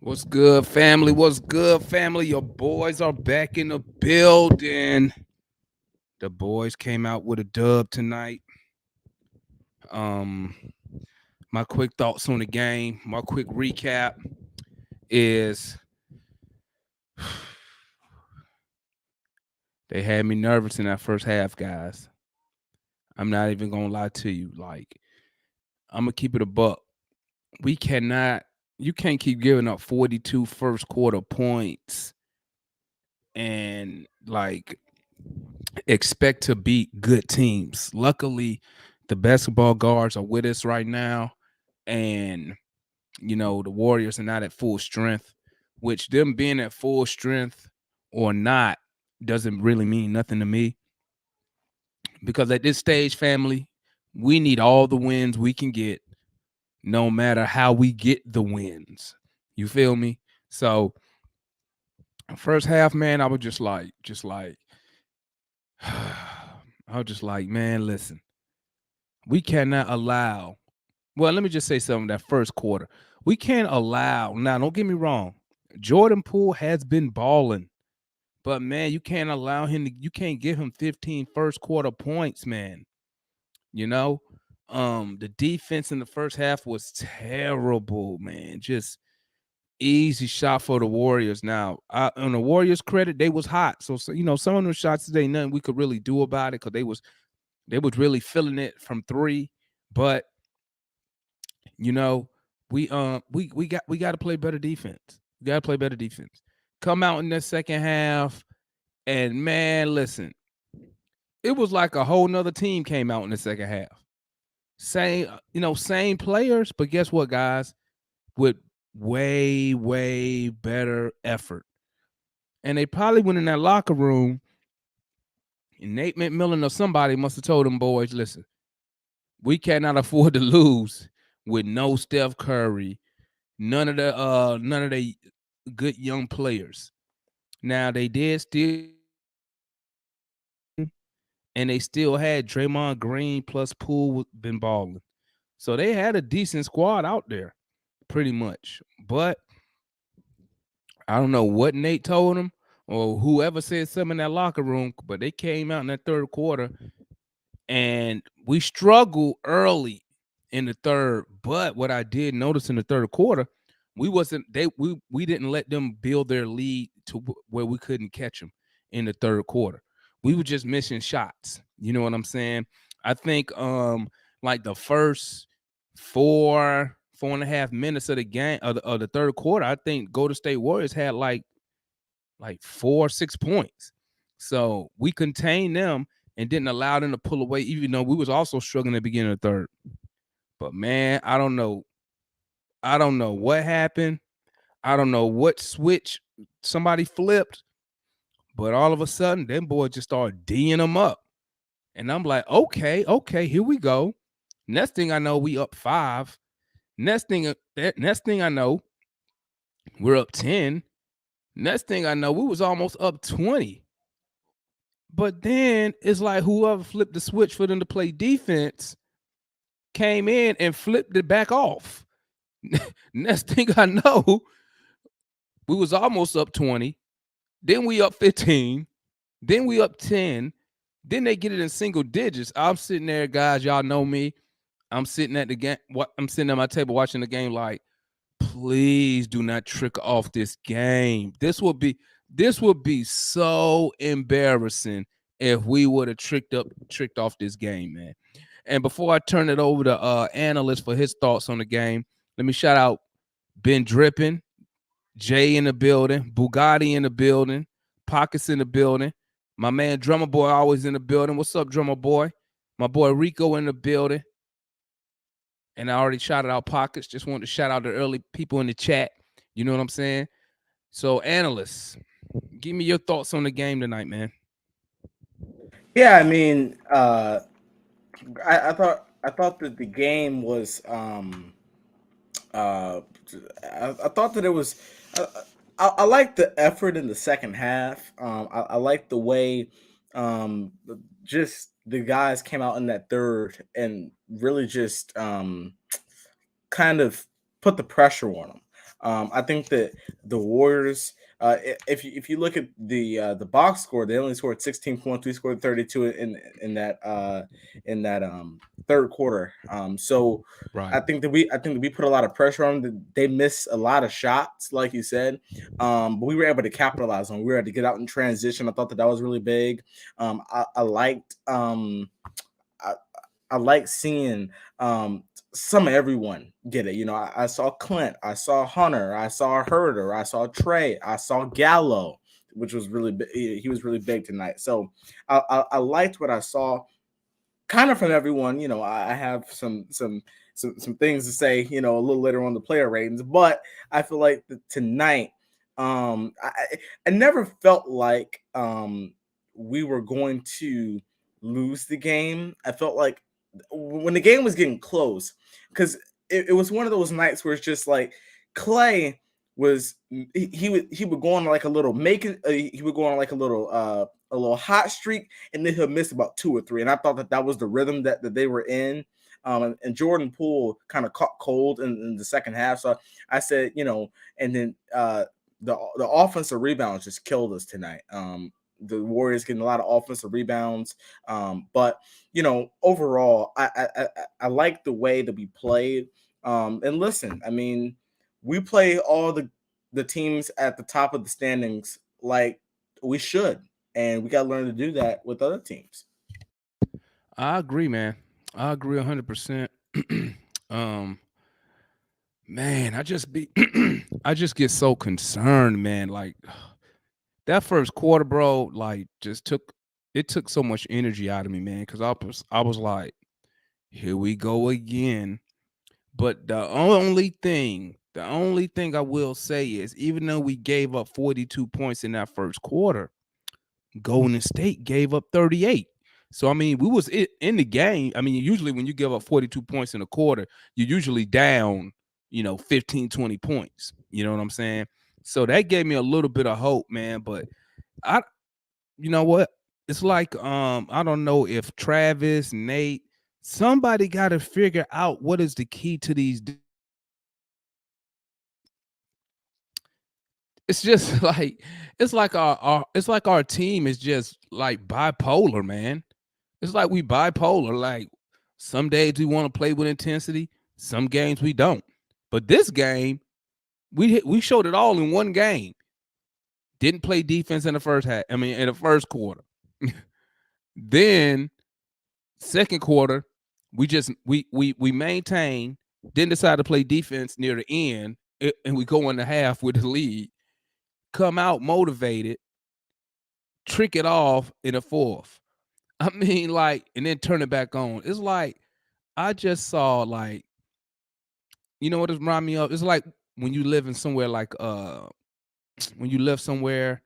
What's good, family? What's good, family? Your boys are back in the building. The boys came out with a dub tonight. Um, my quick thoughts on the game, my quick recap is they had me nervous in that first half, guys. I'm not even gonna lie to you. Like, I'm gonna keep it a buck. We cannot, you can't keep giving up 42 first quarter points and like expect to beat good teams. Luckily, the basketball guards are with us right now, and the Warriors are not at full strength. Which them being at full strength or not doesn't really mean nothing to me because at this stage, family, we need all the wins we can get, no matter how we get the wins. You feel me? So first half, man, I was I was just like, man, listen, we cannot allow. Well, let me just say something. That first quarter, we can't allow. Now, don't get me wrong. Jordan Poole has been balling, but man, you can't allow him to. You can't give him 15 first quarter points, man. You know, the defense in the first half was terrible, man. Just easy shot for the Warriors. Now, on the Warriors' credit, they was hot. So some of them shots today, nothing we could really do about it because they was really feeling it from three, but you know, we got to play better defense. We got to play better defense. Come out in the second half, and man, listen, it was like a whole nother team came out in the second half. Same players, but guess what, guys? With way, way better effort. And they probably went in that locker room, and Nate McMillan or somebody must have told them boys, listen, we cannot afford to lose with no Steph Curry, none of the good young players. Now they did still and they still had Draymond Green plus Poole been balling. So they had a decent squad out there, pretty much. But I don't know what Nate told them or whoever said something in that locker room, but they came out in that third quarter and we struggled early in the third. But what I did notice in the third quarter, we didn't let them build their lead to where we couldn't catch them in the third quarter. We were just missing shots. You know what I'm saying? I think like the first 4.5 minutes of the game of the third quarter, I think Golden State Warriors had like 4 6 points. So we contained them and didn't allow them to pull away, even though we was also struggling at the beginning of the third. But man, I don't know. I don't know what happened. I don't know what switch somebody flipped, but all of a sudden, them boys just started D'ing them up. And I'm like, okay, here we go. Next thing I know, we up 5. Next thing I know, we're up 10. Next thing I know, we was almost up 20. But then it's like whoever flipped the switch for them to play defense came in and flipped it back off. Next thing I know, we was almost up 20. Then we up 15. Then we up 10. Then they get it in single digits. I'm sitting there, guys. Y'all know me. I'm sitting at the game. I'm sitting at my table watching the game like, please do not trick off this game. This would be so embarrassing if we would have tricked off this game, man. And before I turn it over to analyst for his thoughts on the game, let me shout out Ben Drippin, Jay in the building, Bugatti in the building, Pockets in the building. My man Drummer Boy always in the building. What's up, Drummer Boy? My boy Rico in the building. And I already shouted out Pockets. Just wanted to shout out the early people in the chat. You know what I'm saying? So, analysts, give me your thoughts on the game tonight, man. Yeah, I mean, I thought that the game was uh, I thought that it was. Uh, I like the effort in the second half. I like the way um, just the guys came out in that third and really just kind of put the pressure on them. I think that the Warriors, if you look at the box score, they only scored 16 points. We scored 32 in that third quarter. So Right. I think that we put a lot of pressure on them. They missed a lot of shots, like you said, but we were able to capitalize on. We were able to get out in transition. I thought that was really big. I liked I, I like seeing some of everyone get it. I saw Clint, I saw Hunter, I saw Herder, I saw Trey, I saw Gallo, which was really big. He was really big tonight. So I liked what I saw, kind of from everyone. I have some things to say. A little later on the player ratings, but I feel like tonight, I never felt like we were going to lose the game. I felt like when the game was getting close, because it was one of those nights where it's just like Clay was he would go on like a little he would go on like a little hot streak, and then he'll miss about two or three. And I thought that was the rhythm that they were in. And Jordan Poole kind of caught cold in the second half. So I said, and then the offensive rebounds just killed us tonight. The Warriors getting a lot of offensive rebounds, but overall, I like the way that we played. And listen, I mean, we play all the teams at the top of the standings like we should, and we got to learn to do that with other teams. I agree, man. I agree 100%. um, man, I just get so concerned, man. Like that first quarter, bro, like just took so much energy out of me, man. Because I was like, here we go again. But the only thing I will say is, even though we gave up 42 points in that first quarter, Golden State gave up 38. So I mean, we was in the game. I mean, usually when you give up 42 points in a quarter, you're usually down, 15, 20 points. You know what I'm saying? So that gave me a little bit of hope, man. But I you know what? It's like I don't know if Travis, Nate, somebody got to figure out what is the key to these. It's just like it's like our team is just like bipolar, man. It's like we bipolar. Like some days we want to play with intensity, some games we don't. But this game, we showed it all in one game. Didn't play defense in the first half. I mean, in the first quarter. Then second quarter, we maintain. Then decide to play defense near the end, and we go in the half with the lead. Come out motivated, trick it off in the fourth. I mean, like, and then turn it back on. It's like I just saw, like, you know what it remind me of? It's like when you live in somewhere like when you live somewhere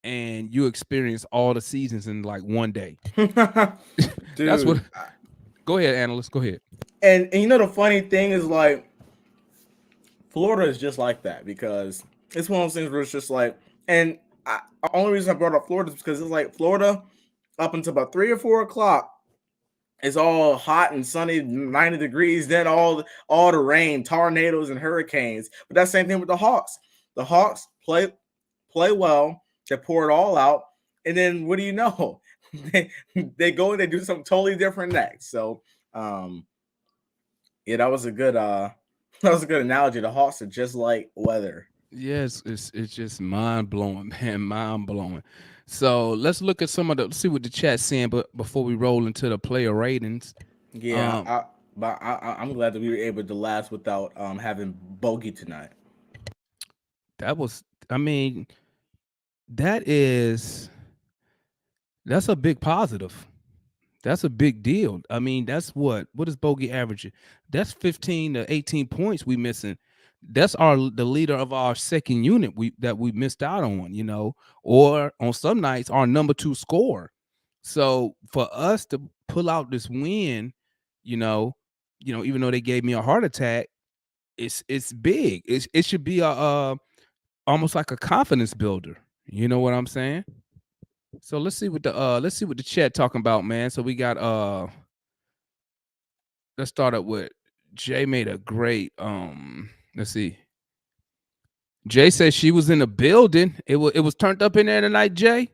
and you experience all the seasons in like one day. That's what. Dude. Go ahead, analyst. Go ahead. And the funny thing is, like, Florida is just like that, because it's one of those things where it's just like, and the only reason I brought up Florida is because it's like Florida up until about 3 or 4 o'clock. It's all hot and sunny, 90 degrees. Then all the rain, tornadoes, and hurricanes. But that same thing with the Hawks. The Hawks play well. They pour it all out, and then what do you know? they go and they do something totally different next. So, yeah, that was a good that was a good analogy. The Hawks are just like weather. Yes, it's just mind blowing, man, mind blowing. So let's look at let's see what the chat's saying, but before we roll into the player ratings, Yeah, um, I'm glad that we were able to last without having bogey tonight. that was, I mean, that is that's a big positive. That's a big deal. I mean, that's what is Bogey averaging? That's 15 to 18 points we missing. That's the leader of our second unit we missed out on, or on some nights our number two scorer. So for us to pull out this win, you know, even though they gave me a heart attack, it's big. It should be a almost like a confidence builder. You know what I'm saying? So let's see what the chat talking about, man. So we got let's start up with Jay made a great let's see. Jay said she was in the building. It was turned up in there tonight, Jay.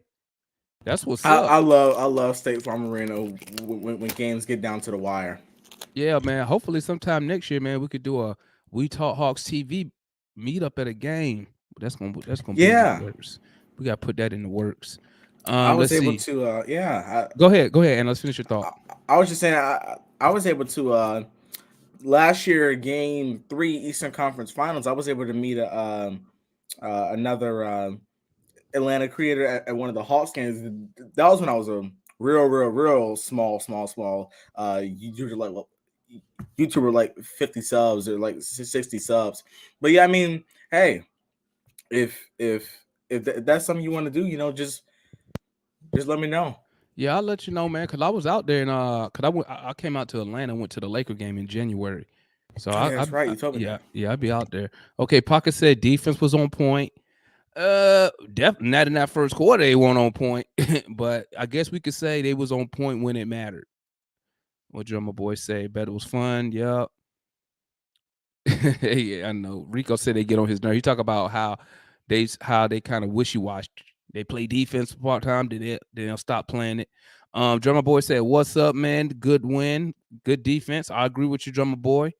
That's what's up. I love State Farm Arena when games get down to the wire. Yeah, man. Hopefully sometime next year, man, we could do a We Talk Hawks TV meet up at a game. That's gonna be in the works. We gotta put that in the works. I was let's able see. to Go ahead, and let's finish your thought. I was just saying I was able to last year, Game 3 Eastern Conference Finals. I was able to meet another Atlanta creator at one of the Hawks games. That was when I was a real small YouTuber, like 50 subs or like 60 subs. But yeah, I mean, hey, if that's something you want to do, you know, just let me know. Yeah, I'll let you know, man. Cause I was out there and I came out to Atlanta, went to the Laker game in January. So that's right. You told me. Yeah, I'd be out there. Okay, Pocket said defense was on point. Definitely not in that first quarter they weren't on point, but I guess we could say they was on point when it mattered. What Drummer Boy say? Bet it was fun. Yep. Yeah, I know. Rico said they get on his nerve. He talk about how they kind of wishy-washy. They play defense part time. They'll stop playing it. Drummer Boy said, "What's up, man? Good win, good defense." I agree with you, Drummer Boy.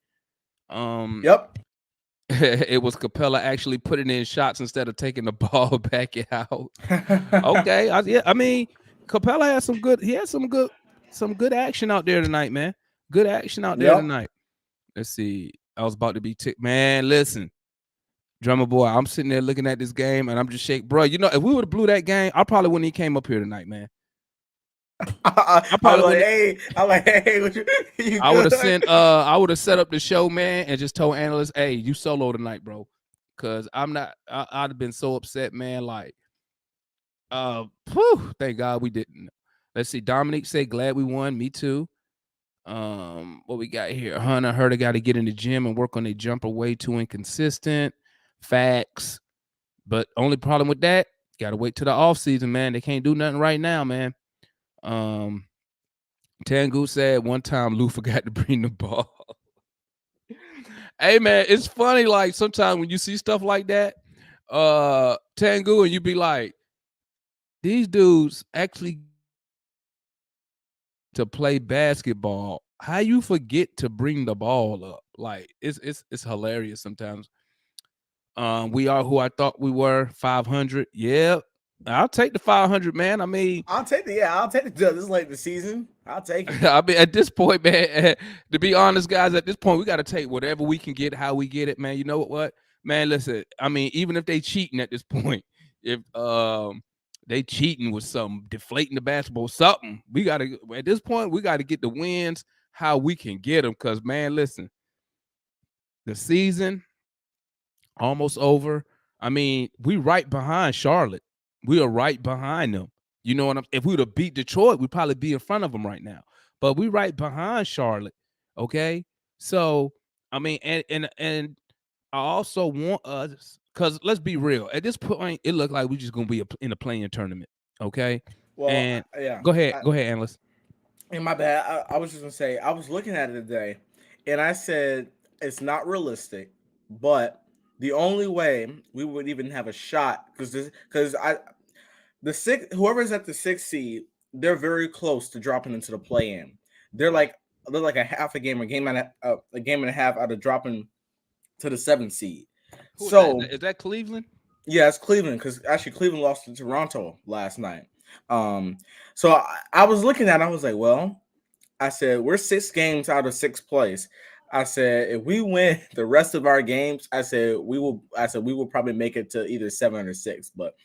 Yep. It was Capella actually putting in shots instead of taking the ball back out. Okay, I mean, Capella had some good. He had some good action out there tonight, man. Good action out there tonight. Let's see. I was about to be man. Listen, Drummer Boy, I'm sitting there looking at this game and I'm just shaking, bro. You know, if we would have blew that game, I probably wouldn't even came up here tonight, man. I would have sent I would have set up the show, man, and just told analysts, hey, you solo tonight, bro. Cause I'd have been so upset, man. Like, thank God we didn't. Let's see. Dominic say, glad we won. Me too. What we got here? Hunter heard I got to get in the gym and work on their jumper, way too inconsistent. Facts. But only problem with that, gotta wait till the off season, man. They can't do nothing right now, man. Tangu said one time Lou forgot to bring the ball. Hey man, it's funny, like sometimes when you see stuff like that, Tangu, and you be like, these dudes actually to play basketball. How you forget to bring the ball up? Like it's hilarious sometimes. We are who I thought we were, 500. Yeah, I'll take the 500, man. I mean, I'll take the this is late in the season. I'll take it. I mean, at this point, man, to be honest, guys, at this point, we got to take whatever we can get, how we get it, man. You know what? Man, listen, I mean, even if they cheating at this point, if they cheating with something, deflating the basketball, something, we got to, at this point, we got to get the wins how we can get them. Because, man, listen, the season almost over. I mean, we right behind Charlotte. We are right behind them. You know what if we would have beat Detroit, we'd probably be in front of them right now. But we right behind Charlotte. Okay. So, I mean, and I also want us, because let's be real. At this point, it looked like we're just gonna be in a playing tournament. Okay. Well, and yeah. Go ahead, analyst. And my bad. I was just gonna say, I was looking at it today, and I said it's not realistic, but the only way we would even have a shot, whoever's at the 6th seed, they're very close to dropping into the play-in. They're like a half a game, a game and a half out of dropping to the 7th seed. Is that Cleveland? Yeah, it's Cleveland, because actually Cleveland lost to Toronto last night. So I was looking at it, I was like, well, I said we're 6 games out of 6th place. I said if we win the rest of our games, I said we will probably make it to either 7 or 6. But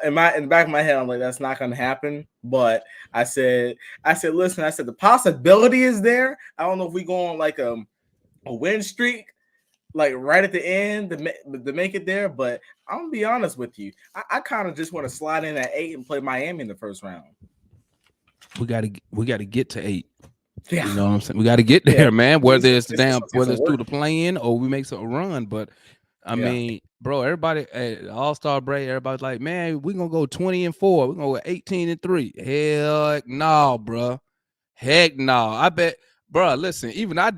in the back of my head, I'm like, that's not going to happen. But I said, listen, I said the possibility is there. I don't know if we go on like a win streak, like right at the end to make it there. But I'm gonna be honest with you, I kind of just want to slide in at 8 and play Miami in the first round. We got to get to 8. Yeah. You know what I'm saying? We got to get there, man. Whether it's through the play-in or we make a run. But I mean, bro, everybody at All-Star break, everybody's like, man, we're gonna go 20-4. We're gonna go 18-3. Heck no, bro. Heck no. I bet, bro. Listen, even I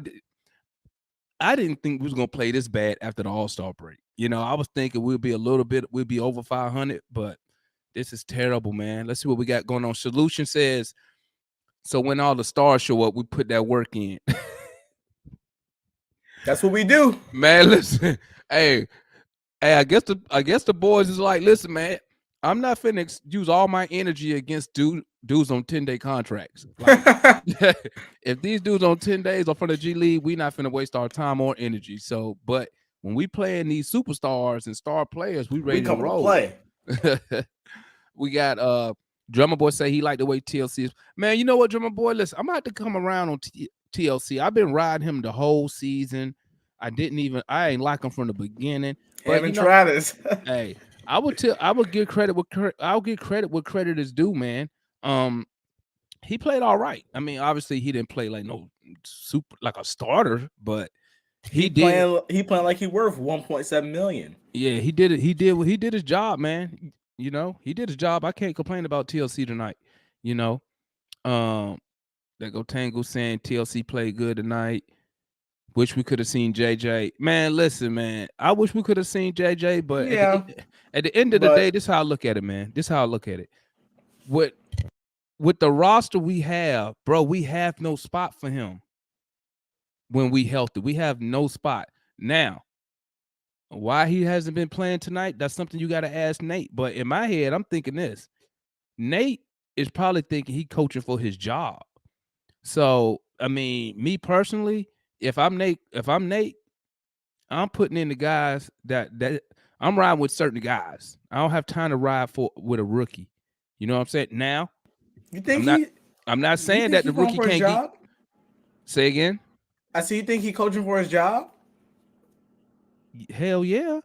didn't think we was gonna play this bad after the All-Star break. I was thinking we'd be over 500, but this is terrible, man. Let's see what we got going on. Solution says, so when all the stars show up, we put that work in. That's what we do. Man, listen. Hey, I guess the boys is like, listen, man, I'm not finna use all my energy against dudes on 10-day contracts. Like, if these dudes on 10 days are from the G League, we not finna waste our time or energy. So, but when we playing these superstars and star players, we ready to roll. Play. We got Drummer Boy say he like the way TLC is. Man, you know what, Drummer Boy? Listen, I'm about to come around on TLC. I've been riding him the whole season. I ain't like him from the beginning. But Travis. Hey, I would give credit I'll give credit what credit is due, man. He played all right. I mean, obviously he didn't play like no super like a starter, but he playing like he worth 1.7 million. Yeah, he did it. He did his job, man. He did his job. I can't complain about TLC tonight. There go Tango saying TLC played good tonight. Wish we could have seen JJ. Man, listen, man. I wish we could have seen JJ, but at the end of the day, this is how I look at it, man. This is how I look at it. With the roster we have, bro, we have no spot for him when we healthy. We have no spot. Now, why he hasn't been playing tonight, that's something you got to ask Nate. But in my head, I'm thinking this. Nate is probably thinking he coaching for his job. So, I mean, me personally, if I'm Nate, I'm putting in the guys that I'm riding with certain guys. I don't have time to ride with a rookie. You know what I'm saying? Now, you think I'm not saying that the rookie can't get. Say again. I see. You think he coaching for his job? Hell yeah.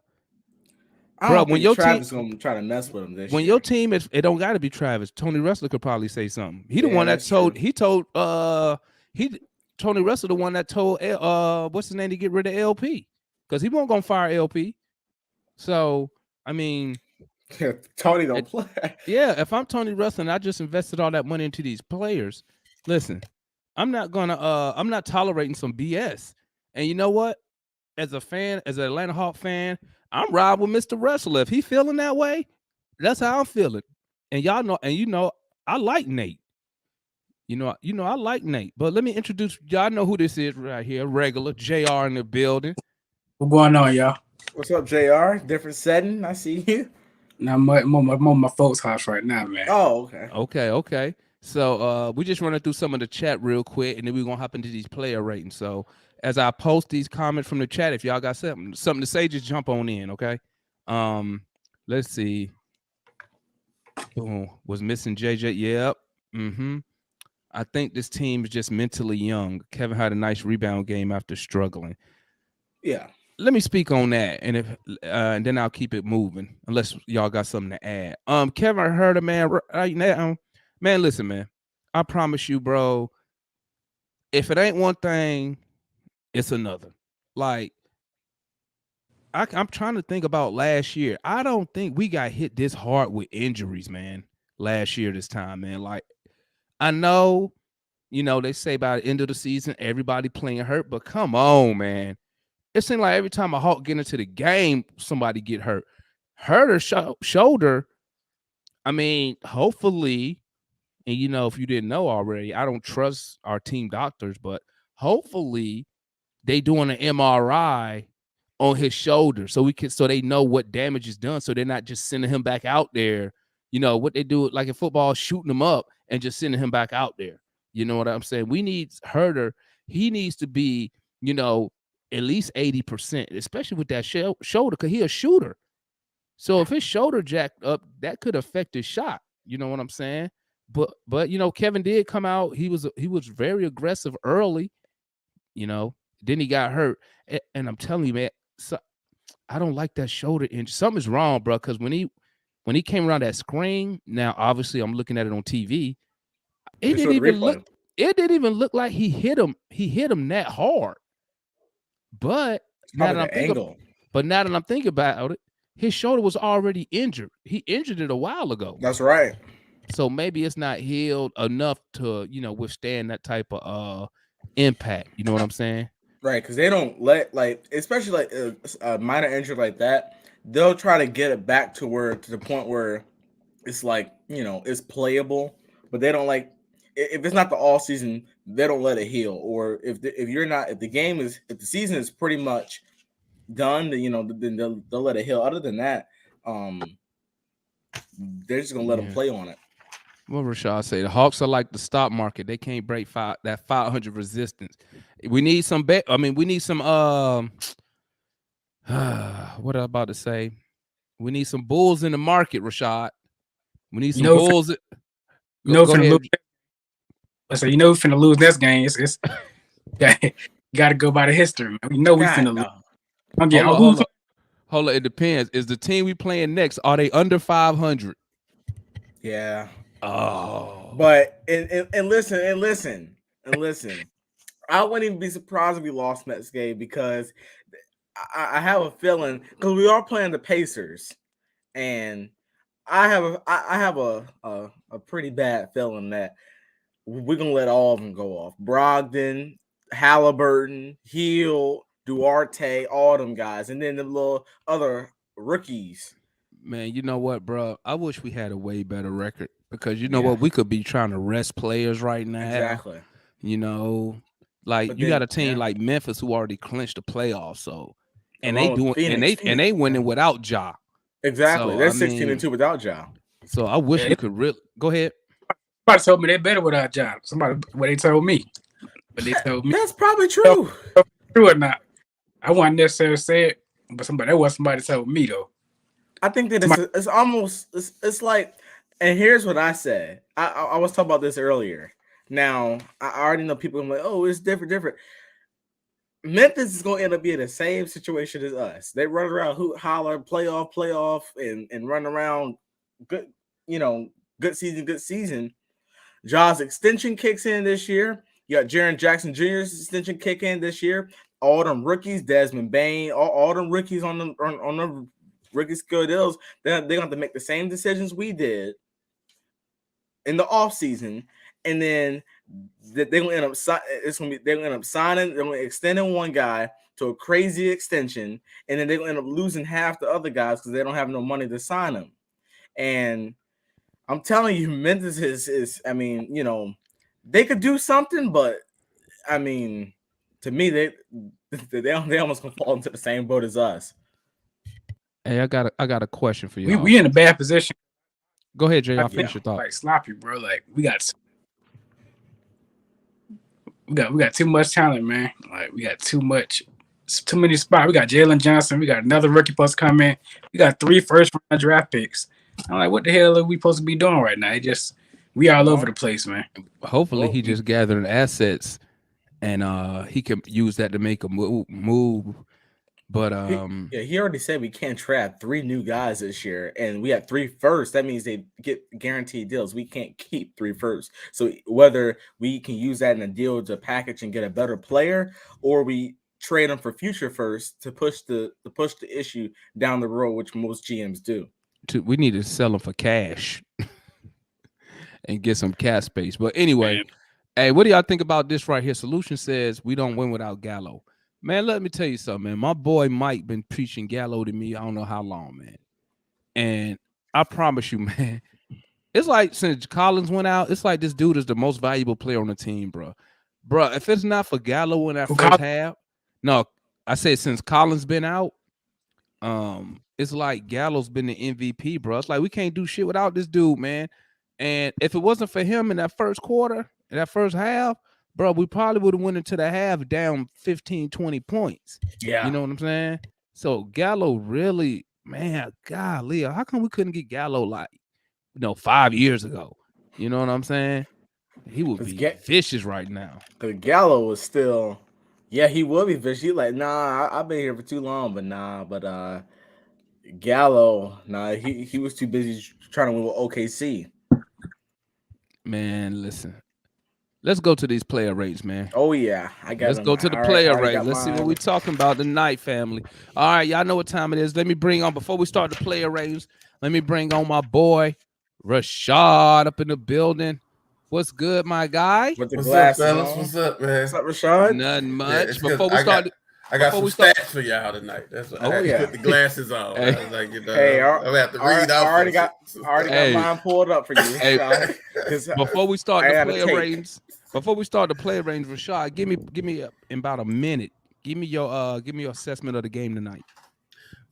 Bro, when your Travis team gonna try to mess with him this when year. Your team is, it don't got to be Travis. Tony Russell could probably say something. He the one that told. True. Tony Russell the one that told what's his name to get rid of LP because he won't gonna fire LP. So I mean, Tony don't play. Yeah, if I'm Tony Russell and I just invested all that money into these players, listen, I'm not tolerating some BS. And you know what? As an Atlanta Hawk fan, I'm riding with Mr. Russell. If he feeling that way, that's how I'm feeling. And y'all know, I like Nate. I like Nate. But let me introduce y'all. Know who this is right here. Regular JR in the building. What's going on, y'all? What's up, JR? Different setting. I see you. Now I'm at my folks' house right now, man. Oh, okay. Okay. So we just running through some of the chat real quick, and then we're gonna hop into these player ratings. So as I post these comments from the chat, if y'all got something to say, just jump on in, okay? Let's see. Boom. Was missing JJ. Yep. I think this team is just mentally young. Kevin had a nice rebound game after struggling. Yeah. Let me speak on that, and then I'll keep it moving. Unless y'all got something to add. Kevin heard a man right now. Man, listen, man. I promise you, bro. If it ain't one thing, it's another. Like, I'm trying to think about last year. I don't think we got hit this hard with injuries, man. Last year, this time, man. Like, I know, they say by the end of the season, everybody playing hurt, but come on, man. It seems like every time a Hawk get into the game, somebody get hurt. Hurt or shoulder. I mean, hopefully, and if you didn't know already, I don't trust our team doctors, but hopefully they doing an MRI on his shoulder so they know what damage is done, so they're not just sending him back out there. What they do, like in football, shooting him up and just sending him back out there. You know what I'm saying? We need Herder. He needs to be, at least 80%, especially with that shoulder, because he's a shooter. So if his shoulder jacked up, that could affect his shot. You know what I'm saying? But Kevin did come out. He was very aggressive early. Then he got hurt, and I'm telling you, man, I don't like that shoulder injury. Something's wrong, bro. Because when he came around that screen, now obviously I'm looking at it on TV. It didn't even look like he hit him. He hit him that hard. But now that I'm thinking about it, his shoulder was already injured. He injured it a while ago. That's right. So maybe it's not healed enough to, withstand that type of impact. You know what I'm saying? Right, because they don't let especially a minor injury like that. They'll try to get it back to the point where it's it's playable, but they don't if it's not the all season, they don't let it heal. Or if the season is pretty much done, then they'll let it heal. Other than that, they're just gonna let them play on it. What Rashad say? The Hawks are like the stock market. They can't break that 500 resistance. We need some we need some what am I about to say? We need some bulls in the market, Rashad. We need some bulls. Finna lose this game. It's you gotta go by the history, man. We know we finna lose. Hold on, it depends. Is the team we playing next, are they under 500? Yeah. Oh, but and listen. I wouldn't even be surprised if we lost next game because I have a feeling because we are playing the Pacers, and I have a pretty bad feeling that we're gonna let all of them go off. Brogdon, Halliburton, Hill, Duarte, all them guys, and then the little other rookies. Man, you know what, bro? I wish we had a way better record because you know what? We could be trying to rest players right now. Exactly. You know, got a team like Memphis who already clinched the playoffs, so and they winning without Ja. Exactly. So, they're 16-2 without Ja. So I wish we could really go ahead. Somebody told me they better without Ja. They told me. But they told me that's probably true. True or not? I wasn't necessarily say it, but that was somebody told me though. I think that it's almost it's like, and here's what I said. I was talking about this earlier. Now I already know people are like, oh, it's different. Memphis is going to end up being the same situation as us. They run around, hoot, holler, playoff, and run around. Good season. Ja's extension kicks in this year. You got Jaren Jackson Jr.'s extension kick in this year. All them rookies, Desmond Bane, all them rookies on the rookie skill deals. They're going to have to make the same decisions we did in the offseason, and then they're going to end up signing. They're going to extending one guy to a crazy extension, and then they're going to end up losing half the other guys because they don't have no money to sign them. And I'm telling you, Memphis is. I mean, they could do something, but I mean, to me, they almost gonna fall into the same boat as us. Hey, I got a question for you. We in a bad position. Go ahead, Jay. I'll finish your thought. Like sloppy, bro. Like we got too much talent, man. Like we got too many spots. We got Jalen Johnson. We got another rookie supposed to come in. We got 3 first-round draft picks. I'm like, what the hell are we supposed to be doing right now? We all over the place, man. Hopefully, he just gathering assets, and he can use that to make a move. But he already said we can't trap 3 new guys this year, and we have 3 firsts. That means they get guaranteed deals. We can't keep 3 firsts. So whether we can use that in a deal to package and get a better player, or we trade them for future firsts to push the issue down the road, which most GMs do. We need to sell them for cash and get some cash space. But anyway, hey, what do y'all think about this right here? Solution says we don't win without Gallo. Man, let me tell you something, man. My boy Mike been preaching Gallo to me I don't know how long, man. And I promise you, man, it's like since Collins went out, it's like this dude is the most valuable player on the team, bro. Bro, if it's not for Gallo in that first half, no, I said since Collins been out, it's like Gallo's been the MVP, bro. It's like we can't do shit without this dude, man. And if it wasn't for him in that first quarter, in that first half, bro, we probably would have went into the half down 15, 20 points. Yeah. You know what I'm saying? So Gallo really, man, golly, how come we couldn't get Gallo 5 years ago? You know what I'm saying? He would be vicious right now. Because Gallo was still, he would be vicious. He's like, nah, I've been here for too long, but Gallo, he was too busy trying to win with OKC. Man, listen. Let's go to these player rates, man. Oh, yeah. Let's go to the player rate. Let's see what we're talking about tonight, family. All right, y'all know what time it is. Let me bring on, before we start the player rates, let me bring on my boy, Rashad, up in the building. What's good, my guy? With the What's up, glasses fellas? on. What's up, man? What's up, Rashad? Nothing Yeah, much. it's 'cause Before we start, I got before some we start- stats for y'all tonight. That's what Oh, I had yeah. to put the glasses on. Hey. I was like, Hey, I'm gonna have to read I off. already some got shit. Hey. mine pulled up for you. Hey. Rashad, 'cause before we start I the got a player tape. ratings, Rashad, give me in about a minute. Give me your assessment of the game tonight.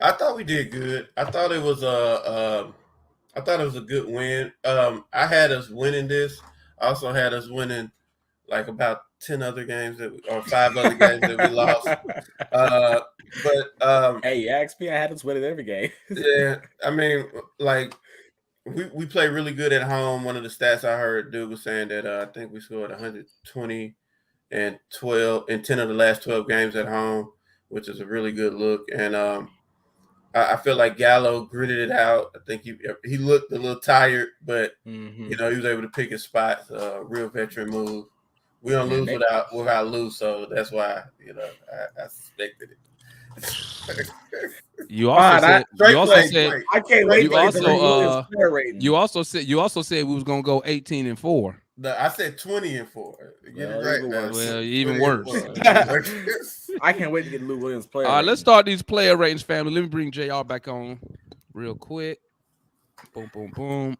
I thought we did good. I thought it was a good win. I had us winning this. I also had us winning like about 10 other games or 5 other games that we lost. But Hey, you asked me. I had us winning every game. yeah, I mean, like we play really good at home. One of the stats I heard dude was saying that I think we scored 120 and 12 in 10 of the last 12 games at home, which is a really good look. And I feel like Gallo gritted it out. I think he looked a little tired, but Mm-hmm. you know he was able to pick his spots. Real veteran move. We don't Yeah, lose they- without lose, so that's why I suspected it. You also said Straight play, great. I can't wait You to get the also, Williams player rating. you also said we was gonna go 18-4. No, I said 20-4. Get Well, it right even now. worse. Well, even 20-4. worse. I can't wait to get Lou Williams player. All right, rating. let's start these player ratings, family. Let me bring JR back on real quick. Boom, boom, boom.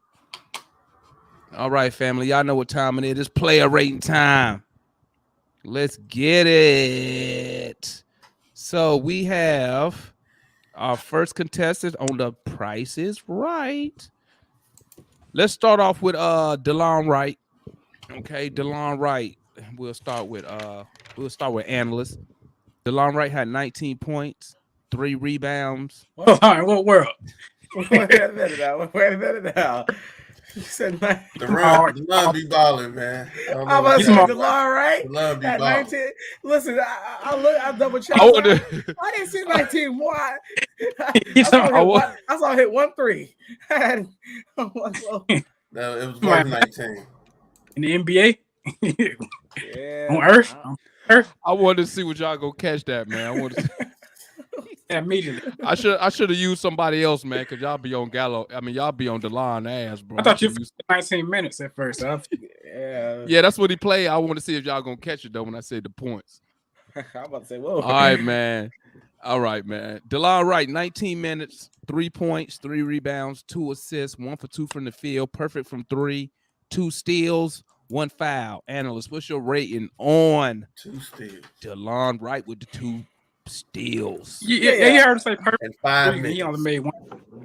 All right, family. Y'all know what time it is. It's player rating time. Let's get it. So we have our first contestant on the Price is Right. Let's start off with DeLon Wright. Okay, DeLon Wright. We'll start with analyst. DeLon Wright had 19 points, 3 rebounds. Hold on, what world? Wait a minute now. You said The run be balling, man. I'm about to say Smart. DeLon Wright. The run be At balling. 19, listen, I double checked. I wonder. I didn't see 19. Why? He's I saw him hit 1 3. I'm like, well, No, it was worth 19. in the NBA yeah, on Earth. I wanted to see what y'all gonna catch that, man. I want to. Immediately. I should have used somebody else, man, because y'all be on Gallo. I mean, y'all be on DeLon ass, bro. I thought you shoulda used- 19 minutes at first. Yeah. Yeah, that's what he played. I want to see if y'all gonna catch it though when I say the points. I'm about to say, whoa. All right, man. DeLon Wright, 19 minutes, 3 points, 3 rebounds, 2 assists, 1 for 2 from the field, perfect from 3, 2 steals, 1 foul. Analyst, what's your rating on 2 steals DeLon Wright with the 2 steals? Yeah, you heard him say perfect. in 5 minutes. He only made one.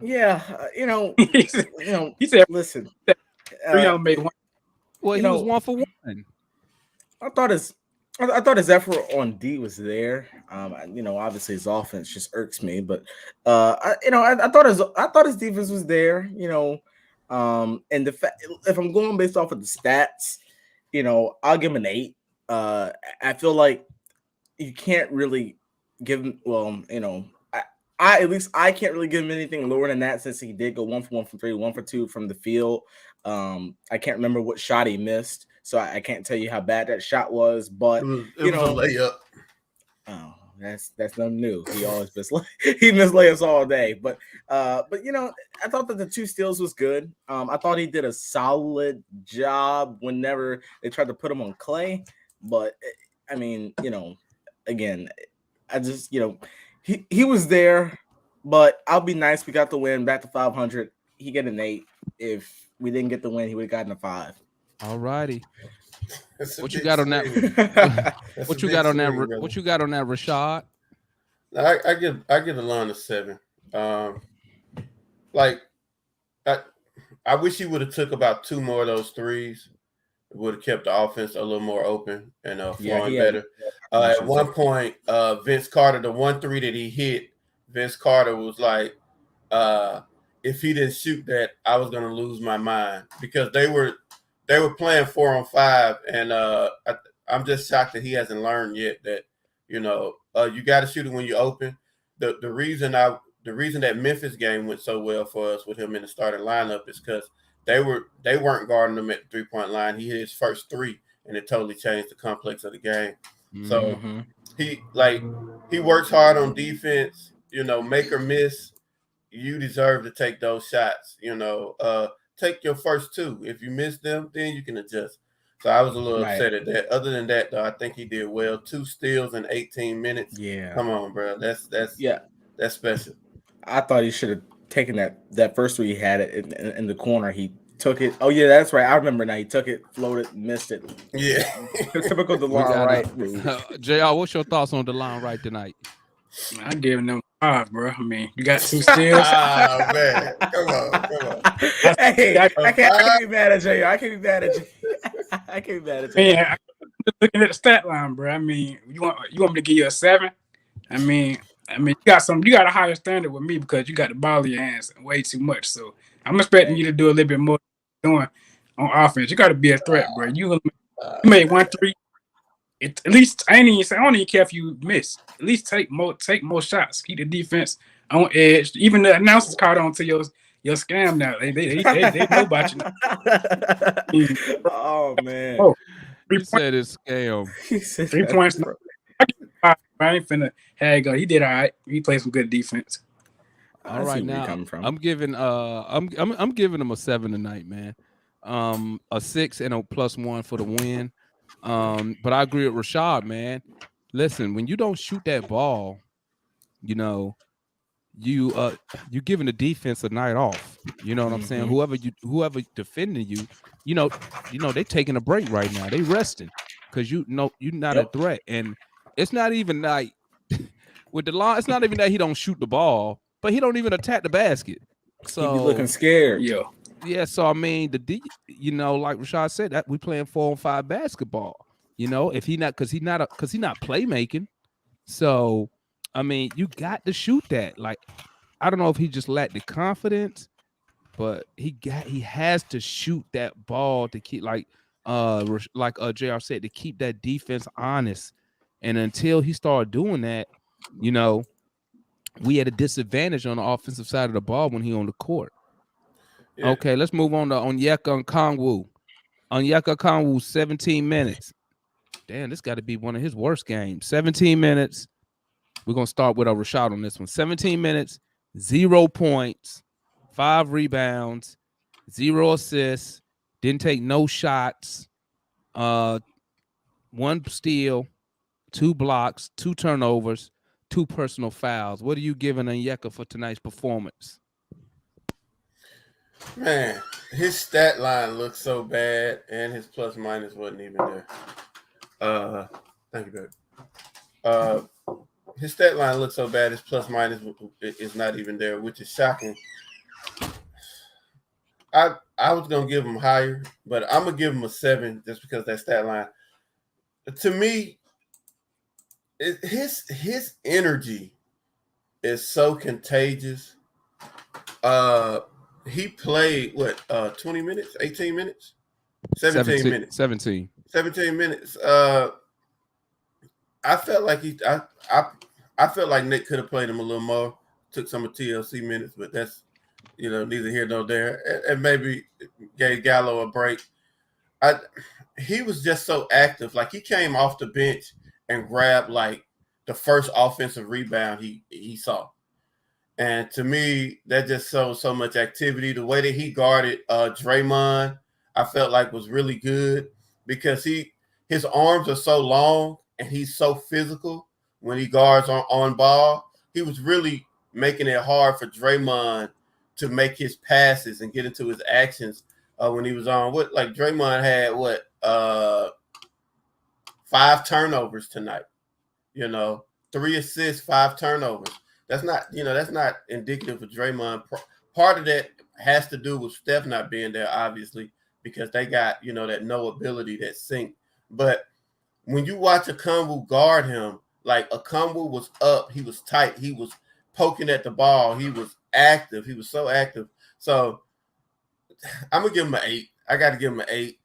Yeah, he said, he said listen. he only made one. Well, he you was know- 1 for 1. I thought his effort on D was there. Obviously his offense just irks me, but I thought his defense was there. And the fact, if I'm going based off of the stats, I'll give him an 8. I feel like you can't really give him. Well, I at least I can't really give him anything lower than that since he did go 1 for 1 from 3, 1 for 2 from the field. I can't remember what shot he missed, so I can't tell you how bad that shot was. But It was a layup. oh, that's nothing new. He always missed he missed layups all day. But I thought that the 2 steals was good. I thought he did a solid job whenever they tried to put him on Clay. But I mean, again, I just he was there. But I'll be nice. We got the win back to 500. He get an 8. If we didn't get the win, he would have gotten a 5. All righty. That's a What you big got on that? swing. That's What a you got big on that? swing, brother. What you got on that, Rashad? I give the line a 7. I wish he would have took about 2 more of those threes. It would have kept the offense a little more open and flowing better. At one point, Vince Carter, the 1 3 that he hit, Vince Carter was like, if he didn't shoot that, I was gonna lose my mind, because they were playing 4-on-5, and I'm just shocked that he hasn't learned yet that you got to shoot it when you open. The reason that Memphis game went so well for us with him in the starting lineup is because they weren't guarding him at the 3-point line. He hit his first 3, and it totally changed the complex of the game. So he works hard on defense. Make or miss, you deserve to take those shots. Take your first 2. If you miss them, then you can adjust. So I was a little upset at that. Other than that, though, I think he did well. 2 steals in 18 minutes. Yeah. Come on, bro. That's special. I thought he should have taken that first three he had it in the corner. He took it. Oh yeah, that's right. I remember now. He took it, floated, missed it. Yeah. Typical DeLon Wright. JR, what's your thoughts on DeLon Wright tonight? I'm giving them 5, bro. I mean, you got 2 steals. Oh man, come on. Hey, I can't be mad at JR. I can't be mad at you. I can't be mad at you. Yeah, looking at the stat line, bro. I mean, you want me to give you a 7? I mean, you got a higher standard with me because you got the ball in your hands way too much. So I'm expecting you to do a little bit more than you're doing on offense. You got to be a threat, bro. You made 1 3. At least I don't even care if you miss. At least take more shots. Keep the defense on edge. Even the announcers caught on to your scam now. They know about you. Oh man. He said it's scam. 3 points. I ain't finna have go. He did all right. He played some good defense. All right, now I'm giving I'm giving him a 7 tonight, man. A 6 and a +1 for the win. But I agree with Rashad, man. Listen, when you don't shoot that ball, you know, you giving the defense a night off. You know what I'm saying? Whoever defending you, you know, they taking a break right now. They resting because you're not a threat. And it's not even like with DeLon, it's not even that he don't shoot the ball, but he don't even attack the basket. So he be looking scared. Yeah, so I mean, like Rashad said, that we playing 4-on-5 basketball. You know, if he not because he not playmaking. So I mean, you got to shoot that. Like, I don't know if he just lacked the confidence, but he has to shoot that ball to keep like JR said, to keep that defense honest. And until he started doing that, you know, we had a disadvantage on the offensive side of the ball when he on the court. Yeah. Okay, let's move on to Onyeka Okongwu. Onyeka Okongwu, 17 minutes. Damn, this got to be one of his worst games. 17 minutes. We're going to start with a Rashad on this one. 17 minutes, 0 points, 5 rebounds, 0 assists, didn't take no shots, 1 steal, 2 blocks, 2 turnovers, 2 personal fouls. What are you giving Onyeka for tonight's performance? Man, his stat line looks so bad, and his plus minus wasn't even there. Thank you, baby. His stat line looks so bad, his plus minus is not even there, which is shocking. I was gonna give him higher, but I'm gonna give him a 7 just because that stat line. To me, his energy is so contagious. He played 20 minutes, 18 minutes, 17 minutes, 17 minutes. I felt like I felt like Nick could have played him a little more, took some of TLC minutes, but that's, neither here nor there. And maybe gave Gallo a break. He was just so active. Like, he came off the bench and grabbed like the first offensive rebound he saw. And to me, that just shows so much activity. The way that he guarded Draymond, I felt like was really good because his arms are so long and he's so physical when he guards on ball. He was really making it hard for Draymond to make his passes and get into his actions when he was on. Draymond had 5 turnovers tonight. 3 assists, 5 turnovers. That's not indicative of Draymond. Part of that has to do with Steph not being there, obviously, because they got, that no ability, that sink. But when you watch Okongwu guard him, like, Okongwu was up, he was tight, he was poking at the ball, he was active, he was so active. So I'm gonna give him an 8. I got to give him an 8.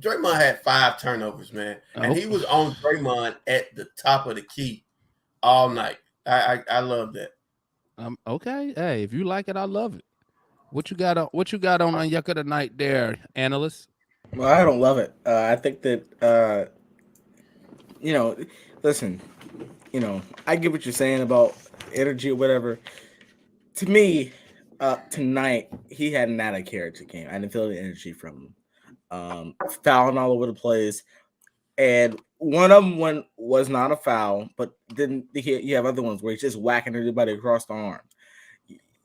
Draymond had 5 turnovers, man, and he was on Draymond at the top of the key all night. I love that. Okay. Hey, if you like it, I love it. What you got on Onyeka tonight there, analyst? Well, I don't love it. I think that listen, I get what you're saying about energy or whatever. To me, tonight he had an out of character game. I didn't feel the energy from fouling all over the place. And one of them was not a foul, but then you have other ones where he's just whacking everybody across the arm.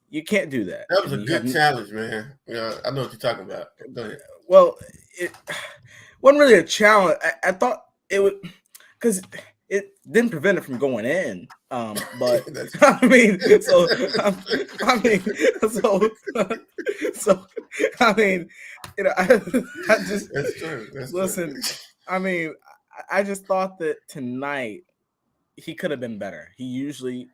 You can't do that. That was a good challenge, man. Yeah, I know what you're talking about. Go ahead. Well, it wasn't really a challenge. I thought it would, because it didn't prevent it from going in. But I mean, so I mean, you know, I just that's true. listen. True. I mean, I just thought that tonight he could have been better. He usually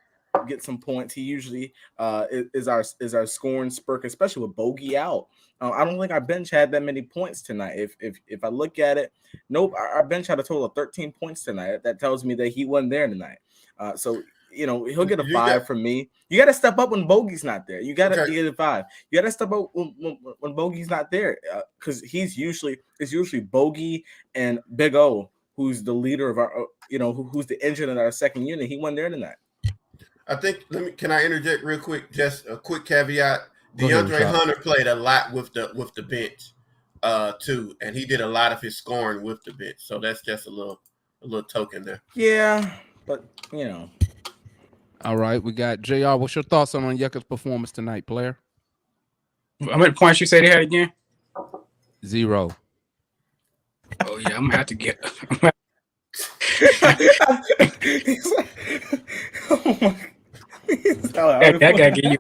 gets some points. He usually is our scoring spurk, especially with Bogey out. I don't think our bench had that many points tonight. If I look at it, nope, our bench had a total of 13 points tonight. That tells me that he wasn't there tonight. So you know, he'll get a 5 from me. You got to step up when Bogey's not there. You got to get a 5. You got to step up when Bogey's not there, because it's usually Bogey and Big O, who's the leader of our, you know, who's the engine of our second unit. He wasn't there tonight. I think. Can I interject real quick? Just a quick caveat. DeAndre Hunter played a lot with the bench, too, and he did a lot of his scoring with the bench. So that's just a little token there. Yeah, but you know. All right, we got JR. What's your thoughts on Onyeka's performance tonight, player? How many points you say they had again? 0. Oh yeah, I'm gonna have to get. Oh my! I gotta get you.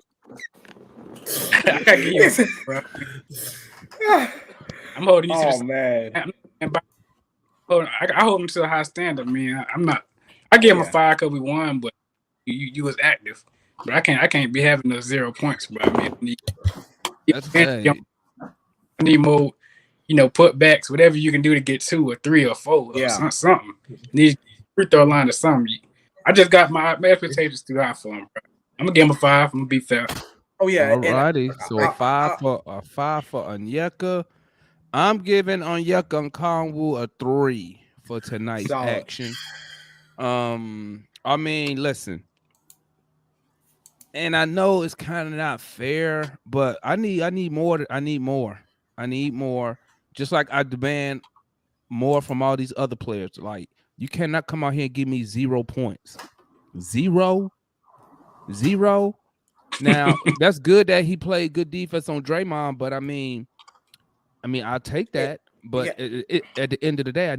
I gotta get you, bro. I'm holding you to the man. I hold him to a high standard, man. I'm not. I gave him a 5 because we won, but you was active. But I can't be having those 0 points, bro. I mean, I need more, you know, putbacks, whatever you can do to get 2 or 3 or 4 or something. Need free throw line or something. I just got my expectations too high for him, bro. I'm gonna give him a 5. I'm gonna be fair. Oh yeah. Alrighty. So a 5 for Onyeka. I'm giving Onyeka Okongwu a 3 for tonight's action. I mean, listen. And I know it's kind of not fair, but I need more. I need more. Just like I demand more from all these other players. Like, you cannot come out here and give me 0 points. 0. Now, that's good that he played good defense on Draymond, but I mean, I'll take that. But at the end of the day, I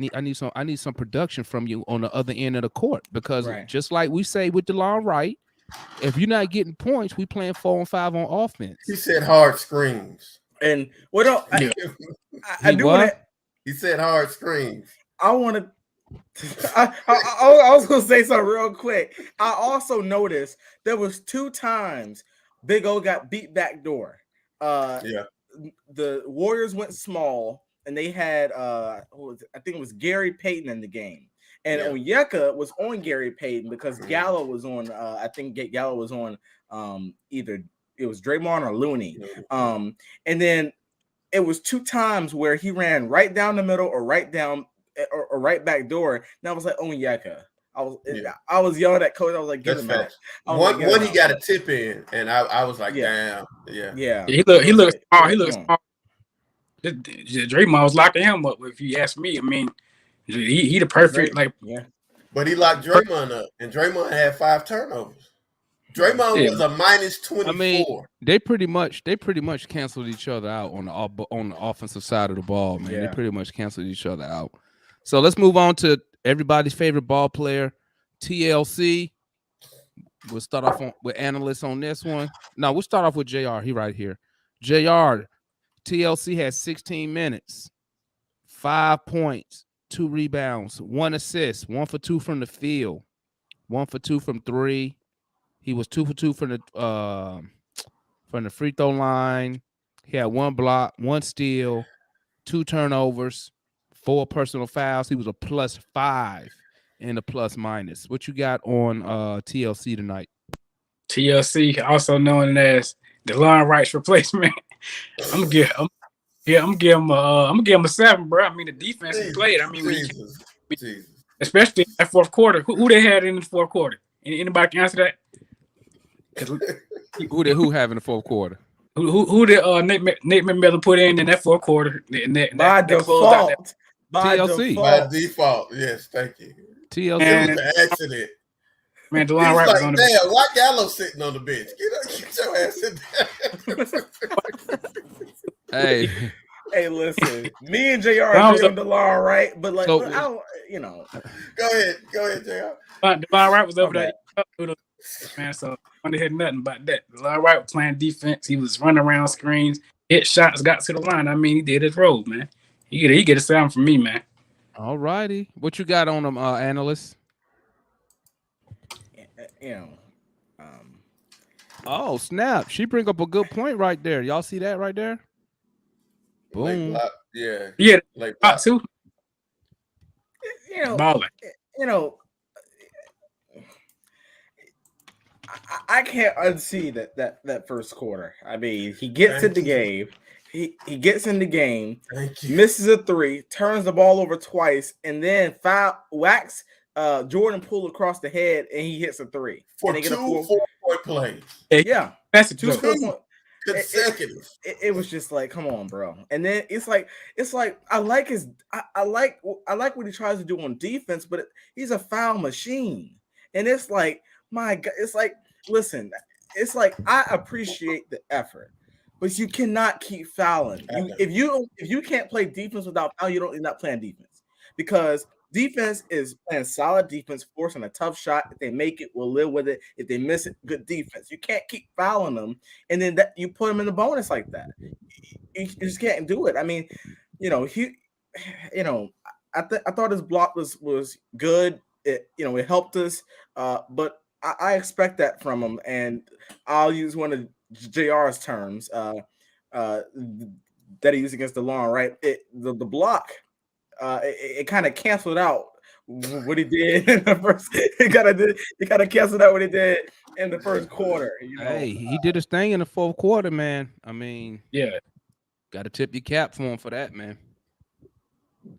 need some production from you on the other end of the court, because just like we say with DeLon Wright, if you're not getting points, we playing 4 on 5 on offense. He said hard screens. And what else? I do want to. He said hard screens. I want to. I was gonna say something real quick. I also noticed there was 2 times Big O got beat back door. The Warriors went small, and they had I think it was Gary Payton in the game, and Onyeka was on Gary Payton because Gallo was on. I think Gallo was on either it was Draymond or Looney. And then it was 2 times where he ran right down the middle or right down or right back door, and I was like, Onyeka. I was yelling at coach. I was like, get him out. One he got a tip in, and I was like, damn, yeah. He looked small. He looked small. Draymond was locking him up. If you ask me, I mean, he the perfect But he locked Draymond up, and Draymond had 5 turnovers. Draymond was a minus 24. I mean, they pretty much canceled each other out on the offensive side of the ball, man. They pretty much canceled each other out. So let's move on to everybody's favorite ball player, TLC. We'll start off with analysts on this one. No, we'll start off with JR. He right here. JR, TLC had 16 minutes, 5 points, 2 rebounds, 1 assist, 1 for 2 from the field, 1 for 2 from 3. He was 2 for 2 from the free throw line. He had 1 block, 1 steal, 2 turnovers, 4 personal fouls. He was a +5 in the plus minus. What you got on TLC tonight? TLC, also known as DeLon Wright's replacement. I'm gonna give him a 7, bro. I mean, the defense he played. I mean, especially in that fourth quarter. Who they had in the fourth quarter? Anybody can answer that? Who have in the fourth quarter? Who did Nate McMillan put in that fourth quarter? By default. TLC. By default, yes, thank you. TLC. It was an accident. Man, He's DeLon Wright was like, on damn, why Gallo sitting on the bench? Get your ass in there. Hey, Hey, listen, me and JR agree on DeLon Wright, but like, So- I don't, you know. Go ahead, JR. DeLon Wright was over Okay. there. Man, so I don't hear nothing about that. DeLon Wright was playing defense. He was running around screens, hit shots, got to the line. I mean, he did his role, man. He get a sound from me, man. all righty. What you got on them, analysts? You know, Oh, snap. She bring up a good point right there. Y'all see that right there? Boom. Like, yeah. Yeah, Like, top two, you know, balling. you know, I can't unsee that first quarter. I mean, he gets in the game. He gets in the game, thank you. misses a three, turns the ball over twice, and then whacks Jordan Poole across the head, and he hits a three. For And they get two a 4-point plays. Yeah, That's a two joke. 4-point. Consecutive. It was just like, come on, bro. And then it's like I like what he tries to do on defense, but he's a foul machine. And it's like, my God, it's like, listen, it's like I appreciate the effort, but you cannot keep fouling. If you can't play defense without foul, you're not playing defense, because defense is playing solid defense, forcing a tough shot. If they make it, we'll live with it. If they miss it, good defense. You can't keep fouling them, and then you put them in the bonus like that. You just can't do it. I mean, I thought his block was good. It it helped us, but I expect that from him, and I'll use one of JR's terms that he used against DeLon, right? The block. It kind of canceled out what he did in the first. It kind of canceled out what he did in the first quarter. Hey, he did his thing in the fourth quarter, man. I mean, Yeah. got to tip your cap for him for that, man.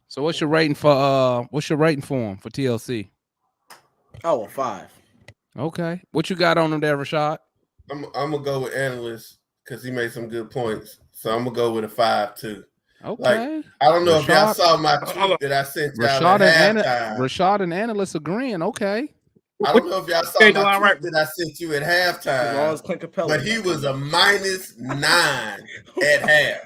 So what's your rating for him for TLC? Oh, a 5. Okay. What you got on him there, Rashad? I'm gonna go with analyst because he made some good points. So I'm gonna go with a 5 too. Okay. I don't know if y'all Rashad- saw my tweet that I sent y'all at halftime. Rashad and analyst agrering. Okay. I don't know if y'all saw my tweet that I sent you at halftime. But he was a -9 at half.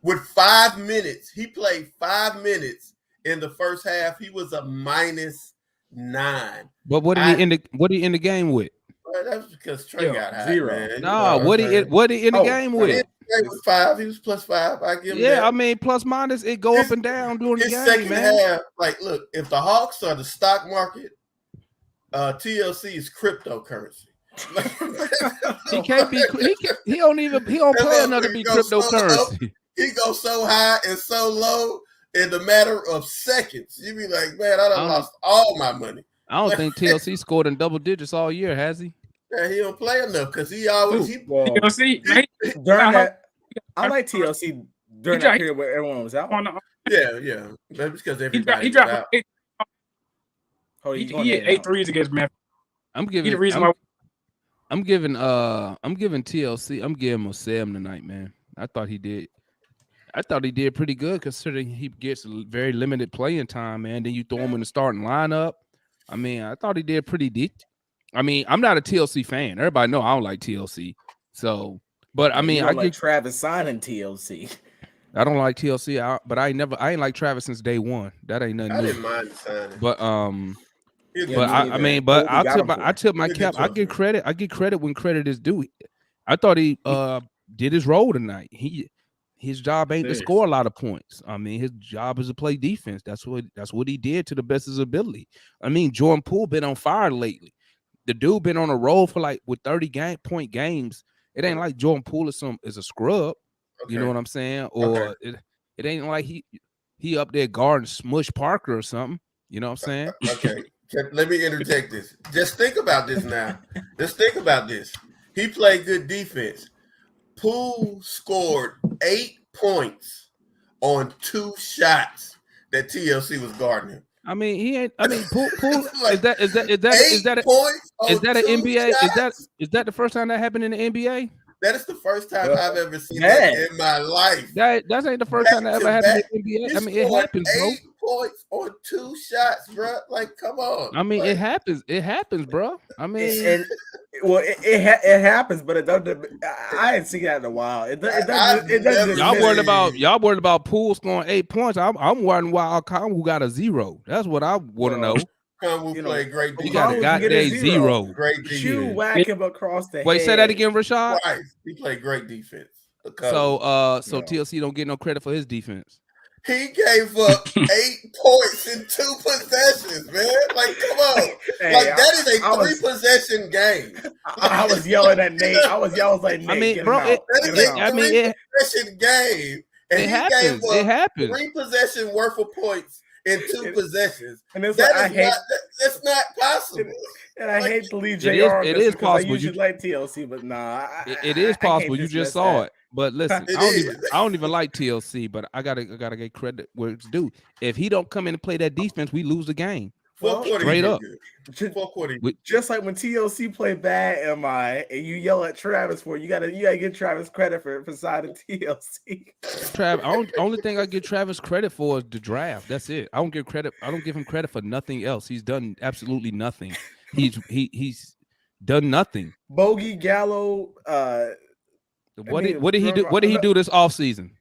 With 5 minutes, he played 5 minutes in the first half. He was a -9. But what did he end the game with? Well, that's because Trey got high, 0. man. No, what he end the game with? He was 5. He was +5. I give him that. Yeah, I mean, plus minus, it go up and down during the His game, second man. half, like, look, if the Hawks are the stock market, TLC is cryptocurrency. He can't be. He don't play enough to be cryptocurrency. He goes so high and so low in the matter of seconds. You be like, man, I done lost all my money. I don't think TLC scored in double digits all year, has he? Yeah, he don't play enough because he always TLC, during that. I like TLC during that period where everyone was out. Yeah. That's because everybody he dropped. out. He hit 8 threes against Memphis. I'm giving TLC. I'm giving him a 7 tonight, man. I thought he did pretty good considering he gets very limited playing time, man. Then you throw him in the starting lineup. I mean, I thought he did pretty deep. I mean, I'm not a TLC fan. Everybody know I don't like TLC. So, but I mean, I like Travis signing TLC. I don't like TLC, but I ain't like Travis since day one. That ain't nothing I new. didn't mind the signing. But I tip my cap. I give credit when credit is due. I thought he did his role tonight. His job ain't to score a lot of points. I mean, his job is to play defense. That's what he did to the best of his ability. I mean, Jordan Poole been on fire lately. The dude been on a roll for with 30-point games. It ain't like Jordan Poole is a scrub. Okay. You know what I'm saying? Or it ain't like he up there guarding Smush Parker or something. You know what I'm saying? Okay. Let me interject this. Just think about this now. Just think about this. He played good defense. Poole scored 8 points on 2 shots that TLC was guarding him. I mean, he ain't. I mean, Poole is that an NBA? Shots? Is that the first time that happened in the NBA? That is the first time I've ever seen that in my life. That ain't the first time that ever happened in the NBA. I mean, it happens, bro. 8 points on 2 shots, bro. Like, come on. I mean, like, it happens. It happens, bro. I mean, it happens, but it doesn't. I ain't seen that in a while. It doesn't. Y'all worried about Poole scoring 8 points. I'm wondering why Okongwu got a 0. That's what I want to know. Okongwu played great defense. He got a goddamn 0. Great defense. Shoe whack him across the Wait, head. say that again, Rashad. Right. He played great defense. So TLC don't get no credit for his defense. He gave up 8 points in 2 possessions, man. Like, come on. Like, that is a 3-possession game. I was yelling at Nate. I was like, Nate, I mean, get bro, him out. That is a 3-possession game. And it happens. It happens. 3 possession worth of points in 2 possessions. And it's that's not possible. And I hate to leave JR. It is possible. I usually like TLC, but nah. It is possible. You just saw it. But listen, I don't even like TLC, but I gotta get credit where it's due. If he don't come in and play that defense, we lose the game. Straight up. Just like when TLC played bad, MI, and you yell at Travis for it, you gotta give Travis credit for siding TLC. Only thing I give Travis credit for is the draft. That's it. I don't give him credit for nothing else. He's done absolutely nothing. He's done nothing. Bogey Gallo. What did he do? What did he do this offseason?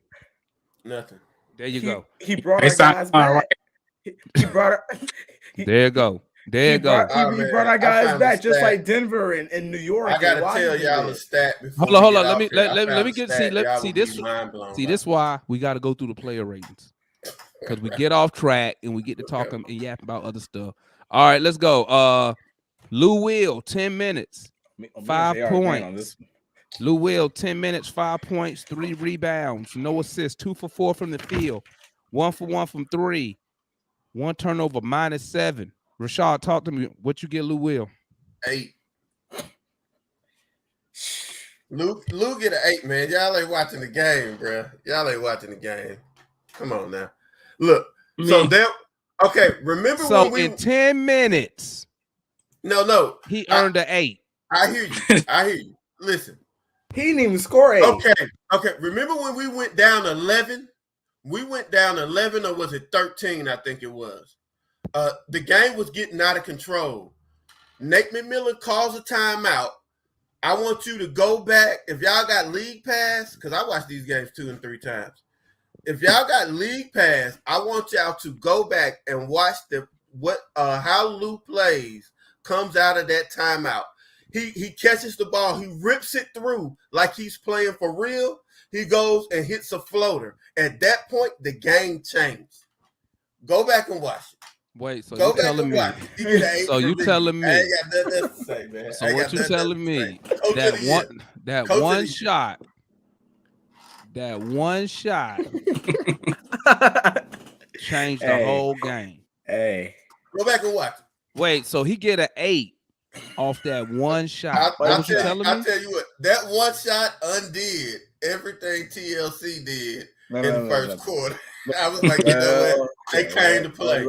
Nothing. There you go. He brought our guys back. He brought. There you go. There you go. He brought our guys back, just like Denver and New York. I gotta tell y'all a stat. Hold on. Let me see this. See, this why we got to go through the player ratings, because we get off track and we get to talking and yap about other stuff. All right, let's go. Lou Will, 10 minutes, 5 points. Lou Will, 10 minutes, 5 points, 3 rebounds, no assists, 2 for 4 from the field, 1 for 1 from 3, 1 turnover, -7. Rashad, talk to me. What you get, Lou Will? 8. Lou get an 8, man. Y'all ain't watching the game, bro. Y'all ain't watching the game. Come on now. Look. Remember when we... in 10 minutes. No. He earned an 8. I hear you. Listen. He didn't even score 8. Okay. Remember when we went down 11? We went down 11, or was it 13? I think it was. The game was getting out of control. Nate McMillan calls a timeout. I want you to go back. If y'all got League Pass, because I watch these games 2 and 3 times. If y'all got League Pass, I want y'all to go back and watch how Lou plays comes out of that timeout. He catches the ball. He rips it through like he's playing for real. He goes and hits a floater. At that point, the game changed. Go back and watch it. Wait, so you telling me? So you telling me? I ain't got nothing else to say, man. So what you telling me? That one shot changed the whole game. Hey, go back and watch it. Wait, so he get an 8 off that one shot. I'll tell you what, that one shot undid everything TLC did in the first quarter. I was like, you know what? They came to play.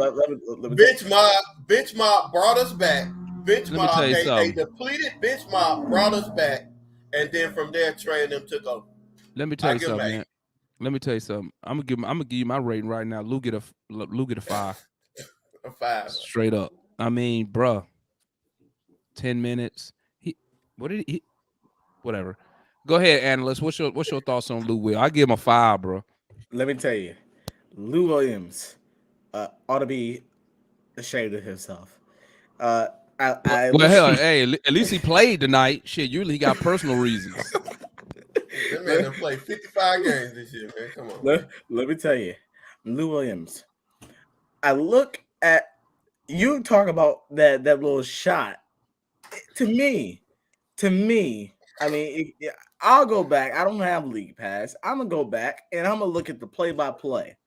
Bench mob brought us back. Bench mob, a depleted bench mob brought us back, and then from there, Trey and them took over. Let me tell you something, man. Let me tell you something. I'm gonna give you my rating right now. Lou get a 5. A 5. Straight up. I mean, bruh. 10 minutes. Whatever. Go ahead, analyst. What's your thoughts on Lou Will? I give him a 5, bro. Let me tell you, Lou Williams ought to be ashamed of himself. Hell, hey, at least he played tonight. Shit, usually he got personal reasons. That man done played 55 games this year, man. Come on. Let me tell you, Lou Williams. I look at you talk about that little shot. To me, I mean, I'll go back. I don't have League Pass. I'm gonna go back and I'm gonna look at the play-by-play,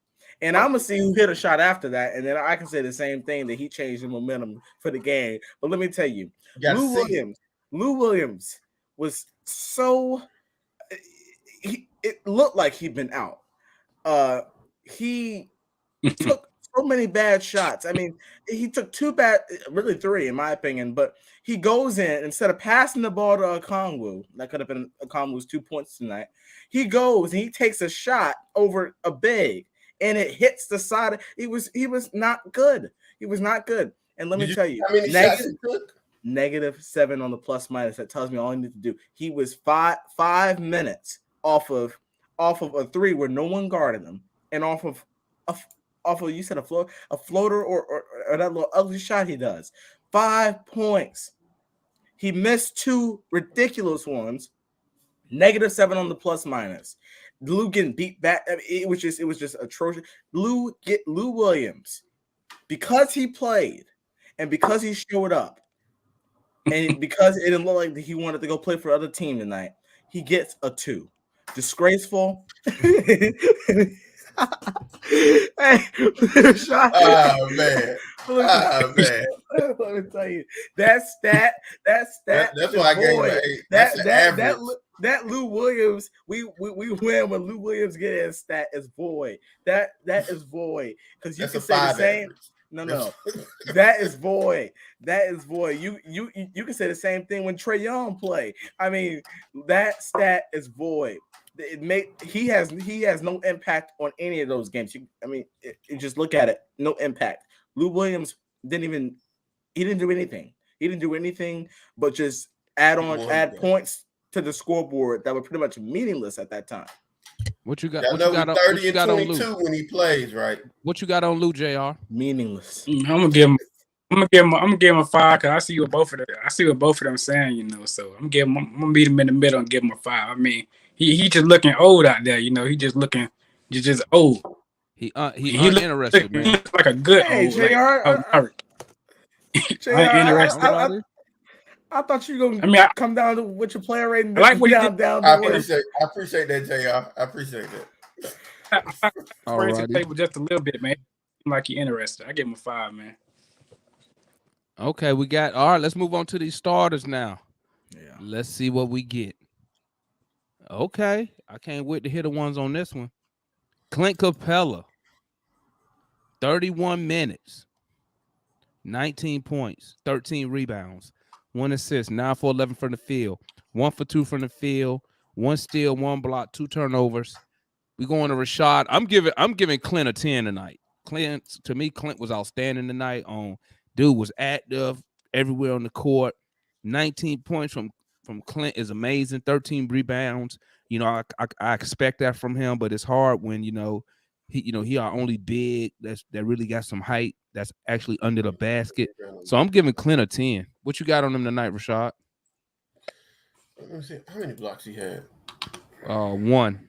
and I'm gonna see who hit a shot after that, and then I can say the same thing that he changed the momentum for the game. But let me tell you, Lou Williams was so. It looked like he'd been out. He took so many bad shots. I mean, he took really 3 in my opinion, but he goes in instead of passing the ball to Okongwu. That could have been Okongwu's 2 points tonight. He goes and he takes a shot over a big, and it hits the side. He was not good. He was not good. And let me tell you, how many shots he took? -7 on the plus minus. That tells me all I need to do. He was 5 minutes off of a 3 where no one guarded him, and off of you said a floater or that little ugly shot he does. 5 points. He missed 2 ridiculous ones. -7 on the plus minus. Lou getting beat back. I mean, it was just atrocious. Lou Williams, because he played and because he showed up, and because it didn't look like he wanted to go play for other team tonight, he gets a 2. Disgraceful. Oh man. Oh man. Let me tell you, that's why I gave him an 8. That's that Lou Williams, we win when Lou Williams get his stat is void. That is void because you can say the same. Average. No. That is void. That is void. You can say the same thing when Trae Young play. I mean, that stat is void. He has no impact on any of those games. You just look at it, no impact. Lou Williams didn't do anything. He didn't do anything but just add points to the scoreboard that were pretty much meaningless at that time. What you got? What you got 30 and 22 when he plays, right? What you got on Lou, JR? Meaningless. I'm gonna give him a 5 because I see what both of them saying, So I'm gonna meet him in the middle and give him a 5. I mean, he just looking old out there, He just looking just old. He uninterested, man. He looks like a good hey, old. JR, Interested. I thought you were gonna come down to what your player rating. I like what down. I appreciate that, JR. I appreciate that. Raise the table just a little bit, man. Like he interested. I give him a 5, man. Okay, all right. Let's move on to these starters now. Yeah. Let's see what we get. Okay, I can't wait to hear the ones on this one. Clint Capella, 31 minutes, 19 points, 13 rebounds, 1 assist, 9 for 11 from the field, 1 for 2 from the field, 1 steal, 1 block, 2 turnovers. We going to Rashad. I'm giving Clint a 10 tonight. Clint was outstanding tonight. Dude was active everywhere on the court. 19 points from Clint is amazing. 13 rebounds. I expect that from him, but it's hard when he our only big that really got some height that's actually under the basket. So I'm giving Clint a 10. What you got on him tonight, Rashad? Let me see how many blocks he had. 1.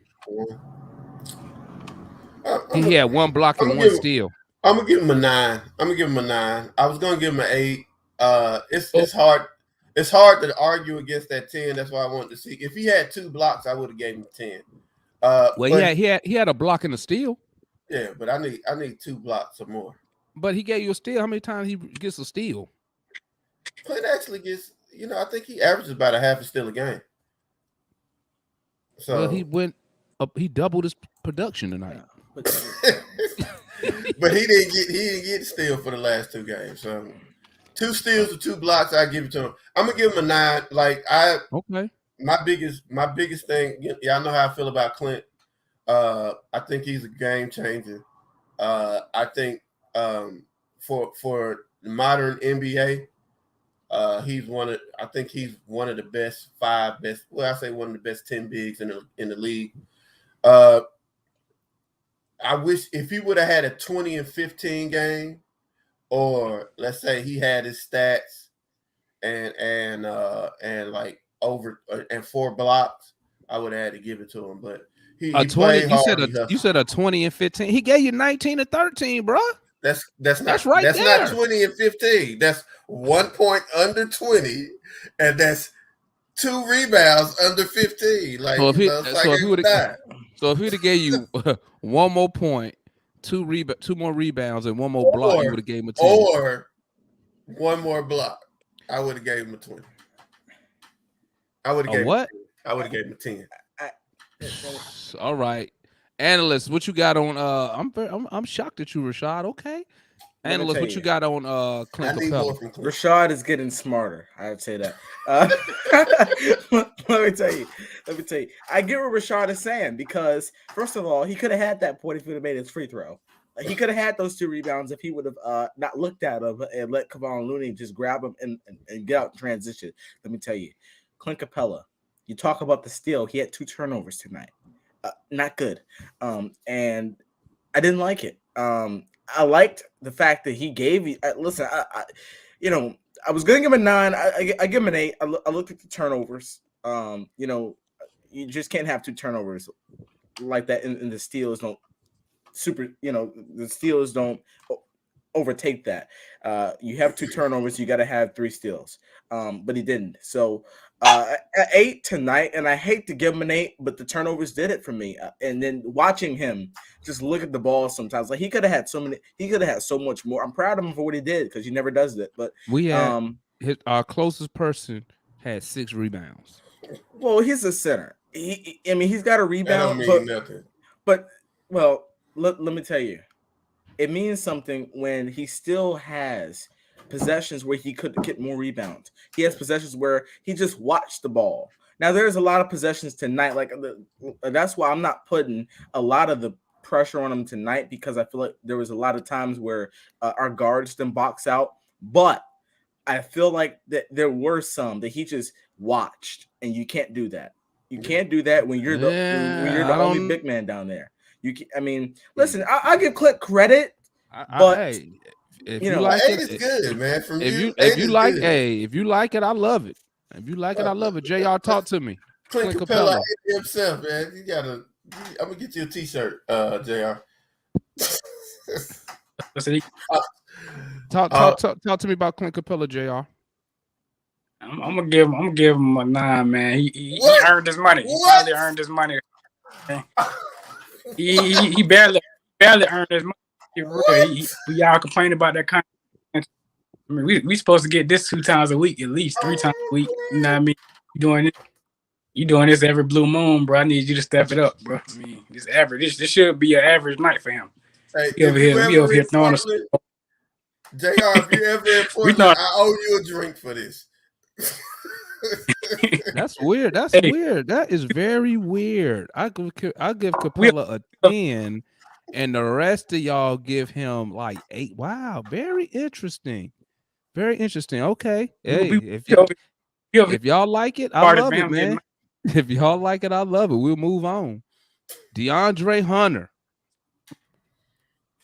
He had 1 block and 1 steal. I'm gonna give him a 9. I was gonna give him an 8. It's hard. It's hard to argue against that 10. That's why I wanted to see. If he had 2 blocks, I would have gave him 10. He had a block and a steal. Yeah, but I need 2 blocks or more. But he gave you a steal. How many times he gets a steal? Clint actually gets, I think he averages about a half a steal a game. So he doubled his production tonight. But he didn't get steal for the last 2 games. So 2 steals or 2 blocks, I give it to him. I'm gonna give him a 9. Okay. My biggest thing, y'all know how I feel about Clint. I think he's a game changer. I think for the modern NBA, he's one of the best 5 best. Well, I say one of the best 10 bigs in the league. I wish if he would have had a 20 and 15 game, or let's say he had his stats and like over and 4 blocks, I would have had to give it to him. But he 20. You said a 20 and 15. He gave you 19 and 13, bro. That's not 20 and 15. That's 1 point under 20, and that's 2 rebounds under 15. So if he would have gave you 1 more point, 2 more rebounds, and 1 more block, you would have gave him a 10. Or 1 more block, I would have gave him a 20. I would have gave him a 10. All right. Analyst, what you got on? I'm shocked at you, Rashad. Okay. Analyst, what you got on Clint Capella? Rashad is getting smarter. I'd say that. Let me tell you. I get what Rashad is saying because, first of all, he could have had that point if he would have made his free throw. He could have had those 2 rebounds if he would have not looked at him and let Kevon Looney just grab him and get out in transition. Let me tell you, Clint Capella, you talk about the steal. He had 2 turnovers tonight. Not good. And I didn't like it. I liked the fact that he gave you. Listen, I was going to give him a 9. I give him an 8. I looked at the turnovers. You just can't have 2 turnovers like that, and the steals don't the steals don't overtake that. You have 2 turnovers, you got to have 3 steals. But he didn't. So at 8 tonight, and I hate to give him an 8, but the turnovers did it for me. And then watching him just look at the ball sometimes, like he could have had so much more. I'm proud of him for what he did because he never does it. But we had our closest person had 6 rebounds. Well, he's a center. He's got a rebound. That don't mean nothing. But let me tell you, it means something when he still has possessions where he could get more rebounds. He has possessions where he just watched the ball. Now, there's a lot of possessions tonight. That's why I'm not putting a lot of the pressure on him tonight, because I feel like there was a lot of times where our guards didn't box out. But I feel like that there were some that he just watched, and you can't do that. You can't do that when you're the only big man down there. Listen, I give Clint credit, but if you like it, it's good, man. From if you like it, I love it. If you like it, I love it. JR, talk to me. Clint Capella himself, man. I'm gonna get you a T-shirt, JR. Talk to me about Clint Capella, JR. I'm gonna give him a 9, man. He earned his money. He finally earned his money. He barely earned his money. We all complain about that kind of. I mean, we supposed to get this 2 times a week, at least 3 times a week. You know what I mean? You doing this every blue moon, bro. I need you to step it up, bro. I mean, this average. This should be an average night for him. Hey, he over here throwing us. JR, if you ever in Portland, I owe you a drink for this. That's weird. Weird. That is very weird. I give Capella a 10, and the rest of y'all give him like 8. Wow, very interesting. Very interesting. Okay. Hey, if y'all like it, I love it, man. If y'all like it, I love it. We'll move on. DeAndre Hunter,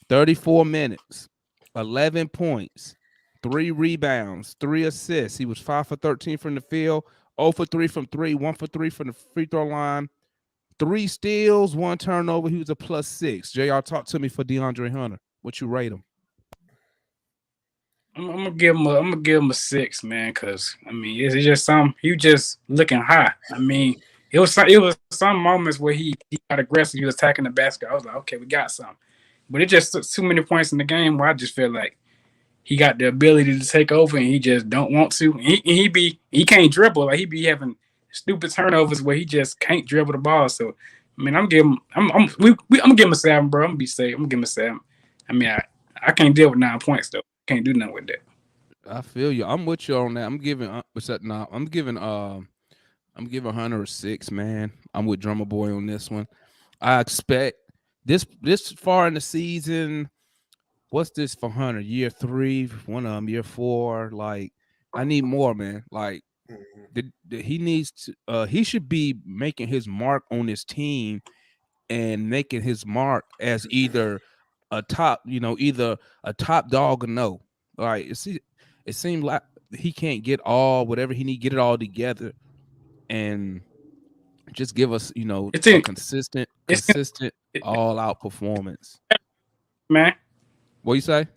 34 minutes, 11 points. 3 rebounds, 3 assists. He was 5 for 13 from the field, 0 for 3 from 3, 1 for 3 from the free throw line, 3 steals, 1 turnover. He was a +6. JR, talk to me for DeAndre Hunter. What you rate him? I'm gonna give him a 6, man, because it's just he was just looking high. It was some moments where he got aggressive. He was attacking the basket. I was like, okay, we got some, but it just took too many points in the game where I just feel like he got the ability to take over, and he just don't want to. He can't dribble. Like, he be having stupid turnovers where he just can't dribble the ball. So, I'm gonna give him a 7, bro. I'm gonna be safe. I'm gonna give him a 7. I can't deal with 9 points though. Can't do nothing with that. I feel you. I'm with you on that. I'm giving Hunter a 6, man. I'm with Drummer Boy on this one. I expect this far in the season. What's this for Hunter? Year 3, one of them, year 4. Like, I need more, man. Like, he needs to. He should be making his mark on his team and making his mark as either a top dog or no. Like, it seemed like he can't get whatever he need, get it all together, and just give us, a consistent all out performance, man. What you say?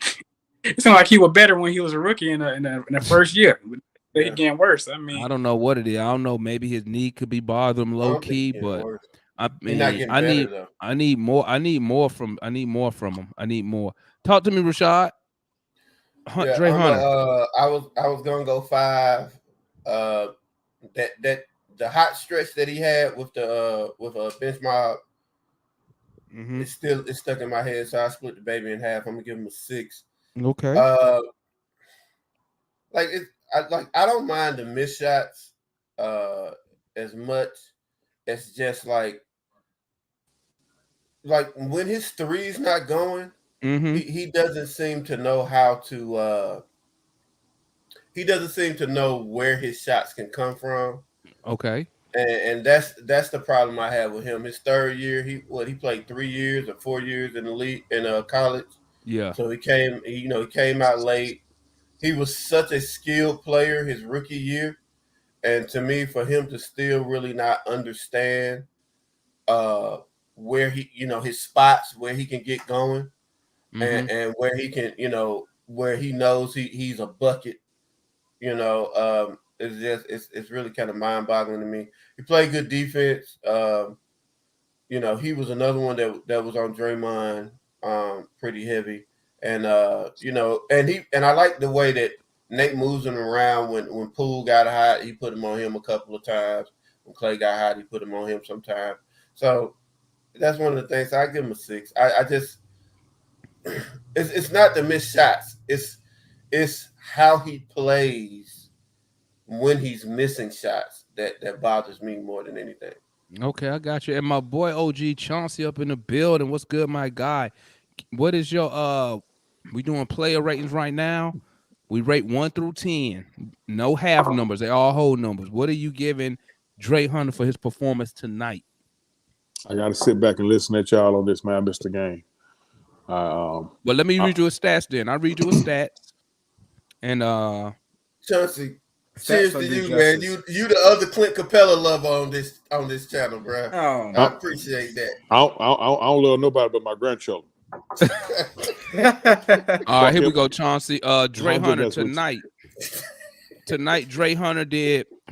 It seemed like he was better when he was a rookie in the first year. He getting worse. I don't know what it is. I don't know. Maybe his knee could be bothering him low key, but I need more. I need more from him. I need more. Talk to me, Rashad. Hunter. I was gonna go 5. That the hot stretch that he had with bench mob, It's stuck in my head, so I split the baby in half. I'm gonna give him a 6. Okay. I don't mind the missed shots as much as just like when his three's not going, he doesn't seem to know how to he doesn't seem to know where his shots can come from. Okay. And that's the problem I have with him. His third year, he played 3 years or 4 years in the league in college. Yeah. So he came out late. He was such a skilled player his rookie year, and to me, for him to still really not understand where his spots, where he can get going, and where he can, where he knows he's a bucket, it's really kind of mind-boggling to me. He played good defense. He was another one that was on Draymond pretty heavy. And and I like the way that Nate moves him around. When Poole got hot, he put him on him a couple of times. When Clay got hot, he put him on him sometimes. So that's one of the things. I give him a 6. I just it's not the missed shots. It's how he plays when he's missing shots that bothers me more than anything. Okay, I got you. And my boy OG Chauncey up in the building. What's good, my guy? What is your we doing player ratings right now? We rate 1 through 10. No half numbers, they all whole numbers. What are you giving Dre Hunter for his performance tonight? I gotta sit back and listen at y'all on this, man. I missed the game. Well, let me read you a stats then. I read you a stats. And Chauncey, cheers to you, man. You the other Clint Capella lover on this channel, bro. Oh, I appreciate that. I don't love nobody but my grandchildren. all right, here we go, Chauncey. Dre Hunter tonight. Tonight, Dre Hunter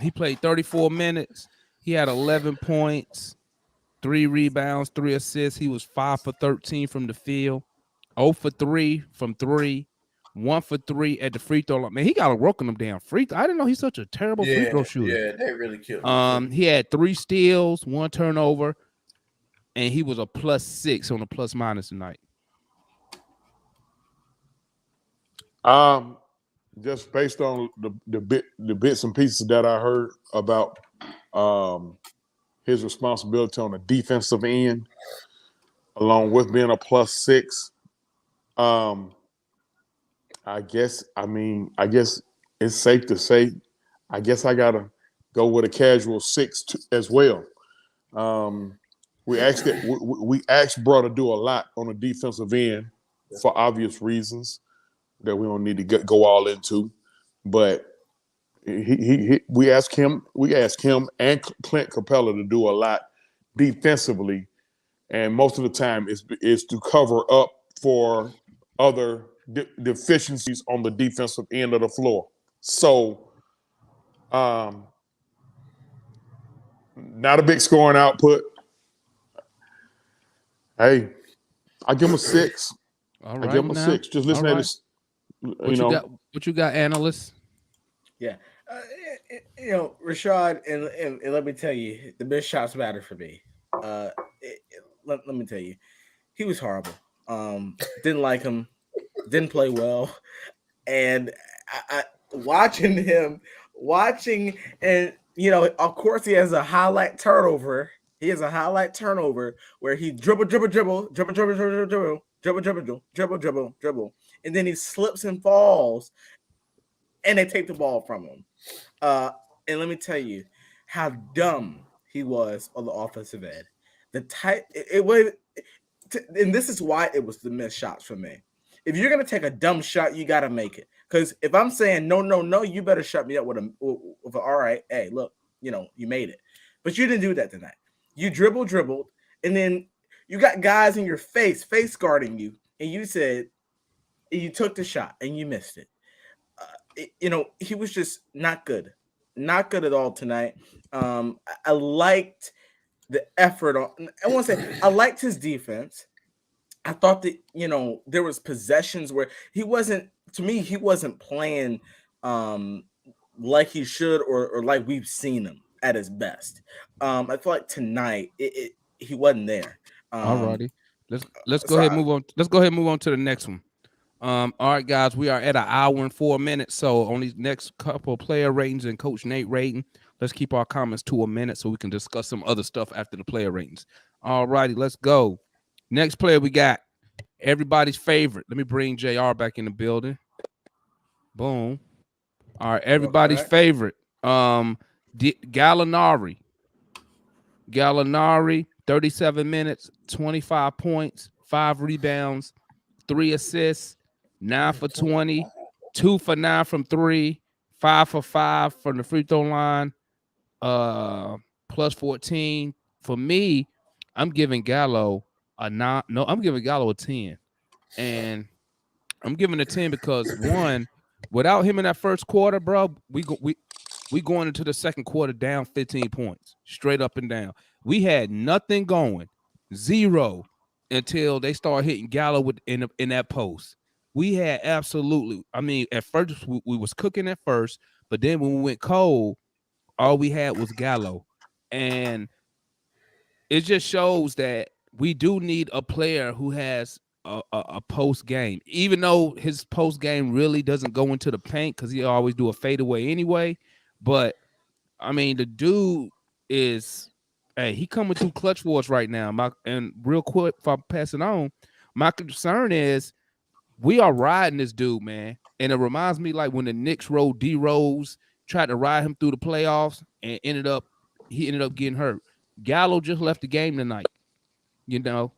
he played 34 minutes. He had 11 points, 3 rebounds, 3 assists. He was 5 for 13 from the field, 0 for 3 from 3, 1 for 3 at the free throw line. Man, he got to work on them damn free throw. I didn't know he's such a terrible free throw shooter. Yeah, they really killed him. He had 3 steals, 1 turnover, and he was a +6 on the plus minus tonight. Just based on the bits and pieces that I heard about his responsibility on the defensive end, along with being a +6, I guess it's safe to say, I guess I gotta go with a casual 6 as well. We asked bro to do a lot on the defensive end for obvious reasons that we don't need to go all into, but we asked him and Clint Capella to do a lot defensively, and most of the time is to cover up for other deficiencies on the defensive end of the floor. So, not a big scoring output. Hey, I give him a 6. All right, I give him a 6. Just listen to this. What you got, analyst? Yeah, Rashad, and let me tell you, the missed shots matter for me. Let me tell you, he was horrible. Didn't like him. Didn't play well, and I watching, and of course he has a highlight turnover. He has a highlight turnover where he dribble, and then he slips and falls, and they take the ball from him. And let me tell you how dumb he was on the offensive end. And this is why it was the missed shots for me. If you're gonna take a dumb shot, you gotta make it. Because if I'm saying no, you better shut me up with a all right. Hey, look, you made it, but you didn't do that tonight. You dribbled, and then you got guys in your face guarding you, and you took the shot and you missed it. He was just not good at all tonight. I liked the effort I want to say I liked his defense. I thought that there was possessions where he wasn't playing like he should or like we've seen him at his best. I feel like tonight he wasn't there. Alrighty. Let's go ahead and move on. Let's go ahead and move on to the next one. All right, guys, we are at an hour and 4 minutes. So on these next couple of player ratings and Coach Nate rating, let's keep our comments to a minute so we can discuss some other stuff after the player ratings. All righty, let's go. Next player we got everybody's favorite. Let me bring JR back in the building. Boom. All right, everybody's favorite. Gallinari. Gallinari, 37 minutes, 25 points, 5 rebounds, 3 assists, 9 for 20, 2 for 9 from 3, 5 for 5 from the free throw line, plus 14. For me, I'm giving Gallo a 9. No, I'm giving Gallo a 10. And I'm giving a 10 because, one, without him in that first quarter, bro, we going into the second quarter down 15 points, straight up and down. We had nothing going, 0, until they started hitting Gallo in that post. We had absolutely, I mean, at first we was cooking at first, but then when we went cold, all we had was Gallo. And it just shows that we do need a player who has a post game, even though his post game really doesn't go into the paint because he always do a fadeaway anyway. But I mean, the dude is, hey, he coming through clutch for us right now. And real quick, if I pass it on, my concern is we are riding this dude, man. And it reminds me like when the Knicks rode D Rose, tried to ride him through the playoffs, and he ended up getting hurt. Gallo just left the game tonight. You know,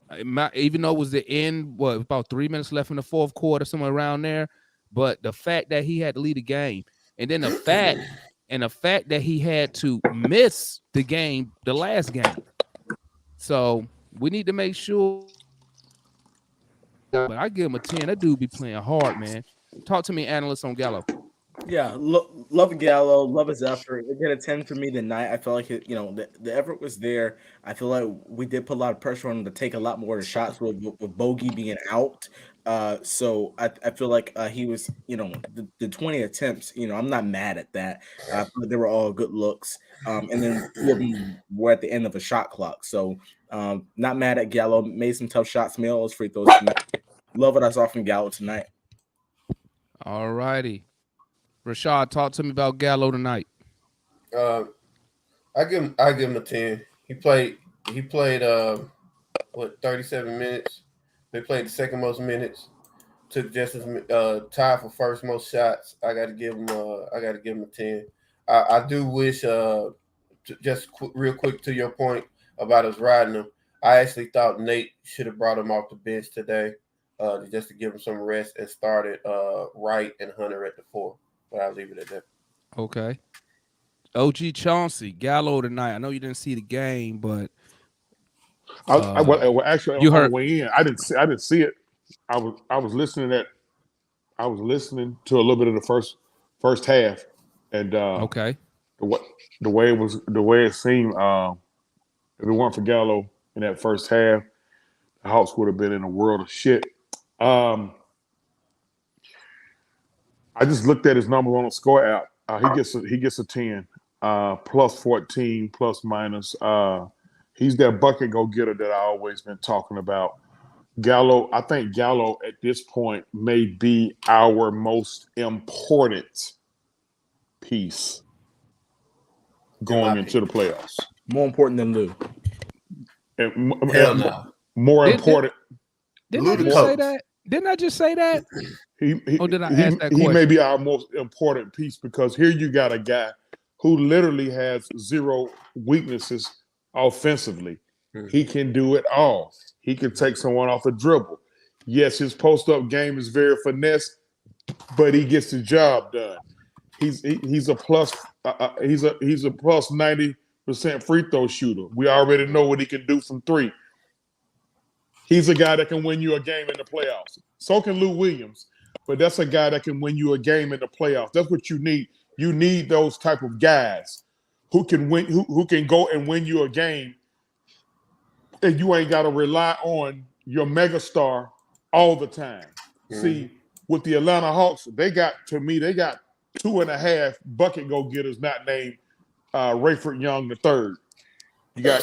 even though it was the end, about 3 minutes left in the fourth quarter, somewhere around there. But the fact that he had to lead the game, and then the fact that he had to miss the game, the last game. So we need to make sure. But I give him a 10. That dude be playing hard, man. Talk to me, analyst, on Gallo. Yeah, love Gallo, love his effort. It did a 10 for me tonight. I feel like the effort was there. I feel like we did put a lot of pressure on him to take a lot more of the shots with Bogey being out. So I feel like he was, the 20 attempts, I'm not mad at that. I feel like they were all good looks. And then 2 of them were at the end of a shot clock. So not mad at Gallo. Made some tough shots, made all those free throws tonight. Love what I saw from Gallo tonight. All righty. Rashad, talk to me about Gallo tonight. I give him a 10. He played 37 minutes. They played the second most minutes. Took just as tied for first most shots. I got to give him a 10. I do wish real quick to your point about us riding him. I actually thought Nate should have brought him off the bench today, just to give him some rest and started Wright and Hunter at the 4. But I'll leave it at that. Okay. OG Chauncey, Gallo tonight. I know you didn't see the game, but actually, you heard. On the way in, I didn't see it. I was listening to a little bit of the first half, and okay, the way it seemed, if it weren't for Gallo in that first half, the Hawks would have been in a world of shit. I just looked at his numbers on the score app. He gets a 10, plus 14, plus minus. He's that bucket go getter that I always been talking about. Gallo, I think Gallo at this point may be our most important piece going into the playoffs. More important than Lou. Hell no. More important. Didn't I just say that? Didn't I just say that? Did I ask that question? He may be our most important piece because here you got a guy who literally has 0 weaknesses offensively. Mm-hmm. He can do it all. He can take someone off a dribble. Yes, his post-up game is very finesse, but he gets the job done. He's a plus 90% free throw shooter. We already know what he can do from 3. He's a guy that can win you a game in the playoffs. So can Lou Williams, but that's a guy that can win you a game in the playoffs. That's what you need. You need those type of guys who can win, who can go and win you a game, and you ain't got to rely on your megastar all the time. Mm-hmm. See, with the Atlanta Hawks, they got 2.5 bucket go getters not named Rayford Young III. You got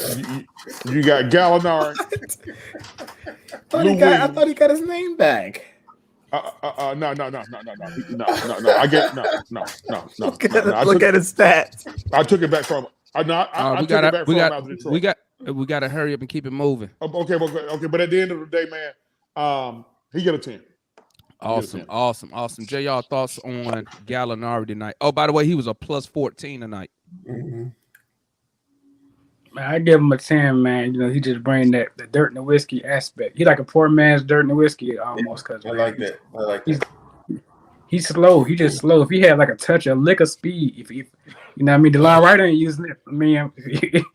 Gallinari. I thought he got his name back. No. I get no. Look at his stats. I took it back from. I took it back from after Detroit. We got to hurry up and keep it moving. Okay. But at the end of the day, man, he got a 10. Awesome. Jay, y'all thoughts on Gallinari tonight? Oh, by the way, he was a plus 14 tonight. Mm-hmm. Man, I give him a 10, man. You know, he just bring the dirt and the whiskey aspect. He like a poor man's dirt and the whiskey almost. Cause I like that. He's slow. He just slow. If he had like a lick of speed, if you know what I mean, DeLon Wright ain't using it. I mean, if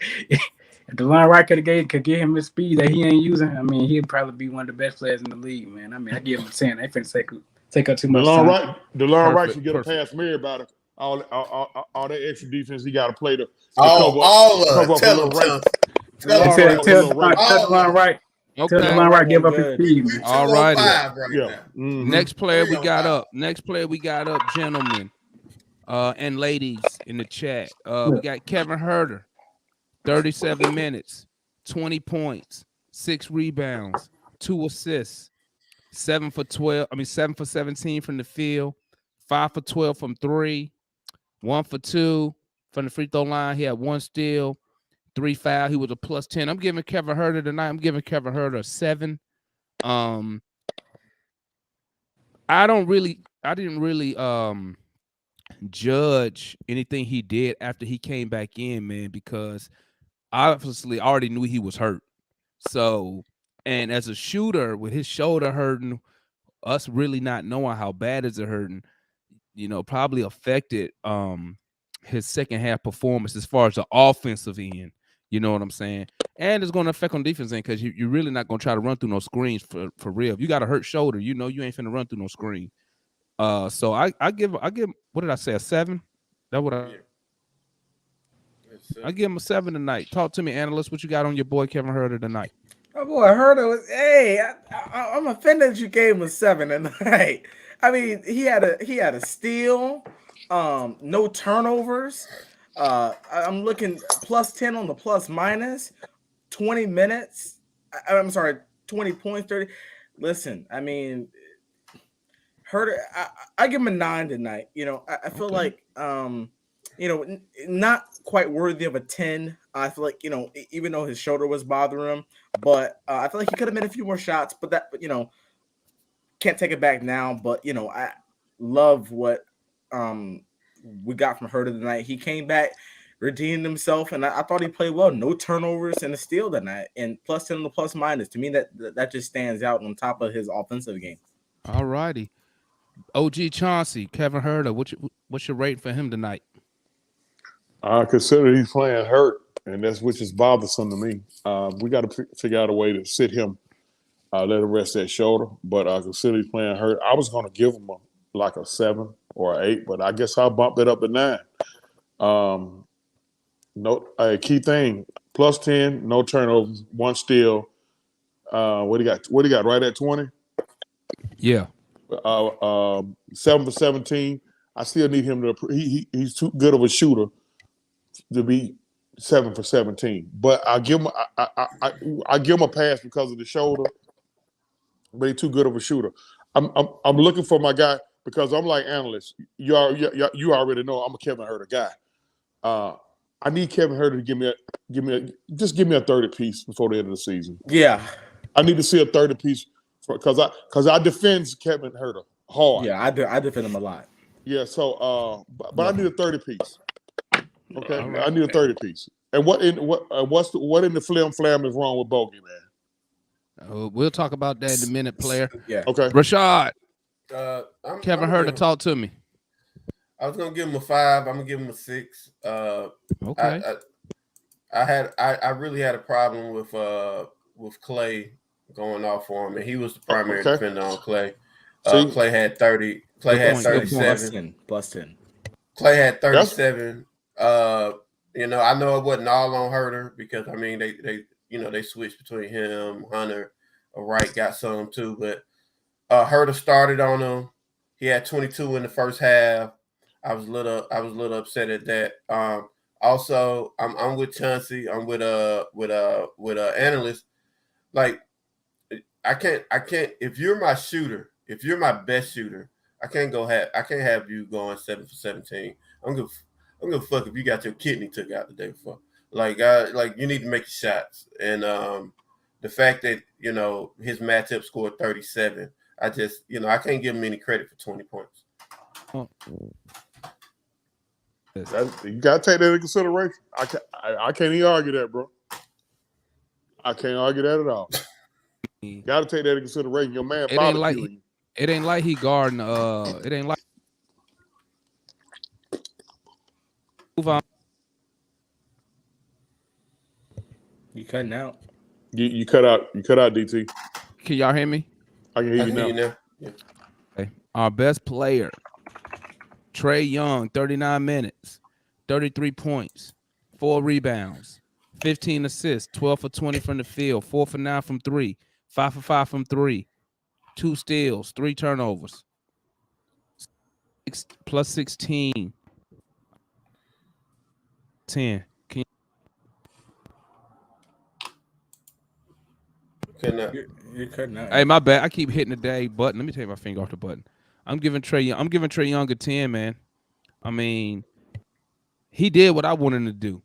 DeLon Wright could get him the speed that he ain't using, I mean, he'd probably be one of the best players in the league, man. I mean, I give him a 10. They finna take up too much time. DeLon Wright should get a pass from everybody. All that extra defense he got to play to all cover up a little right. Tell DeLon Wright. Okay. Tell DeLon Wright give up his speed, man. All righty. Yeah. Mm-hmm. Next player we got up, gentlemen, and ladies in the chat. We got Kevin Huerter, 37 minutes, 20 points, 6 rebounds, 2 assists, 7 for 17 from the field, 5 for 12 from 3, 1 for 2 from the free throw line. He had 1 steal, 3 foul. He was a plus 10. I'm giving Kevin Huerter tonight. I'm giving Kevin Huerter a 7. I didn't really judge anything he did after he came back in, man, because obviously I already knew he was hurt. So, and as a shooter with his shoulder hurting, us really not knowing how bad is it hurting, you know, probably affected his second half performance as far as the offensive end. You know what I'm saying? And it's going to affect on defense end because you're really not going to try to run through no screens for real. If you got a hurt shoulder, you know you ain't finna run through no screen. So I give what did I say, a 7? That what I give him a 7 tonight. Talk to me, analyst. What you got on your boy Kevin Huerter tonight? Oh boy, Huerter was. Hey, I'm offended that you gave him a 7 tonight. I mean, he had a steal, no turnovers. I'm looking plus 10 on the plus minus, 20 minutes. I'm sorry, 20 points, 30. Listen, I mean, Huerter, I give him a 9 tonight. You know, I feel like, you know, not quite worthy of a 10. I feel like, you know, even though his shoulder was bothering him, but I feel like he could have made a few more shots, but you know, can't take it back now. But, you know, I love what we got from Huerter tonight. He came back, redeemed himself, and I thought he played well. No turnovers and a steal tonight, and plus 10 on the plus minus. To me, that just stands out on top of his offensive game. All righty. OG Chauncey, Kevin Huerter, what's your rate for him tonight? I consider he's playing hurt, and that's which is bothersome to me. We got to figure out a way to sit him, let him rest that shoulder. But I consider he's playing hurt. I was going to give him a 7 or an 8, but I guess I'll bump it up to 9. A key thing: plus 10, no turnovers, 1 steal. What do you got? Right at 20. Yeah. 7 for 17. I still need him to. He's too good of a shooter to be 7 for 17. But I give him a pass because of the shoulder. But he's too good of a shooter. I'm looking for my guy because I'm like analyst. You already know I'm a Kevin Huerter guy. I need Kevin Huerter to give me a 30 piece before the end of the season. Yeah, I need to see a 30 piece because I defend Kevin Huerter hard. Yeah, I defend him a lot. Yeah, so but I need a 30 piece. Okay, I need a 30 piece. And what in the flam is wrong with Bogey, man? We'll talk about that in a minute, player. Yeah. Okay. Rashad. Kevin Huerter, talk to me. I was gonna give him a 5. I'm gonna give him a 6. Okay. I really had a problem with Clay going off for him, and he was the primary defender on Clay. Clay had 30. Clay had 37. Plus 10. Clay had 37. You know, I know it wasn't all on Huerter because I mean they switched between him, Hunter, Wright got some too, but Huerter started on him. He had 22 in the first half. I was a little upset at that. Also, I'm with Chauncey. I'm with analyst. Like I can't. If you're my shooter, if you're my best shooter, I can't have you going 7 for 17. I'm gonna fuck if you got your kidney took out the day before. Like you need to make your shots. And the fact that his matchup scored 37, I just I can't give him any credit for 20 points. You gotta take that into consideration. I can't even argue that, bro. I can't argue that at all. You gotta take that into consideration. Your man barbecuing you. It ain't like he guarding. It ain't like. Move on. You cutting out. You cut out. You cut out, DT. Can y'all hear me? I can hear you now. Yeah. Okay. Our best player, Trae Young, 39 minutes, 33 points, 4 rebounds, 15 assists, 12 for 20 from the field, 4 for 9 from 3, 5 for 5 from 3, 2 steals, 3 turnovers, plus 16, 10. You're cutting out. Hey, my bad. I keep hitting the day button. Let me take my finger off the button. I'm giving Trae Young a 10, man. I mean, he did what I wanted him to do.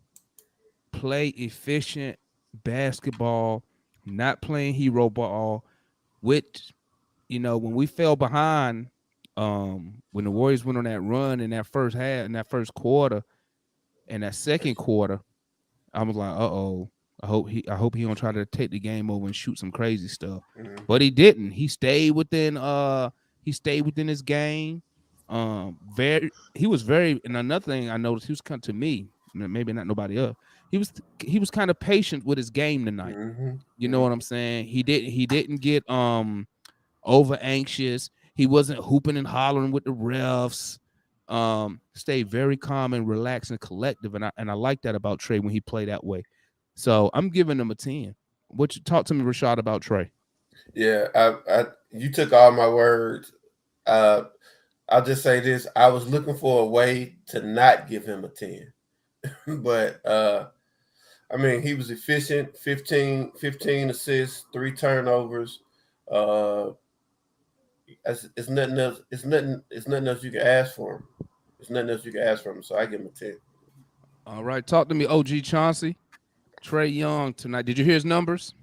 Play efficient basketball, not playing hero ball, which, when we fell behind, when the Warriors went on that run in that first half, in that first quarter, and that second quarter, I was like, uh-oh. I hope he don't try to take the game over and shoot some crazy stuff. Mm-hmm. But he didn't. He stayed within his game. He was very, and another thing I noticed, he was kind to me, maybe not nobody else. He was kind of patient with his game tonight. Mm-hmm. You know what I'm saying? He didn't get over anxious. He wasn't hooping and hollering with the refs. Stayed very calm and relaxed and collective, and I like that about Trae when he played that way. So I'm giving him a 10. Talk to me, Rashad, about Trae? Yeah, you took all my words. I'll just say this: I was looking for a way to not give him a 10, but I mean, he was efficient. 15 assists, 3 turnovers. It's nothing else. It's nothing else you can ask for him. It's nothing else you can ask for him. So I give him a 10. All right, talk to me, OG Chauncey. Trae Young tonight. Did you hear his numbers?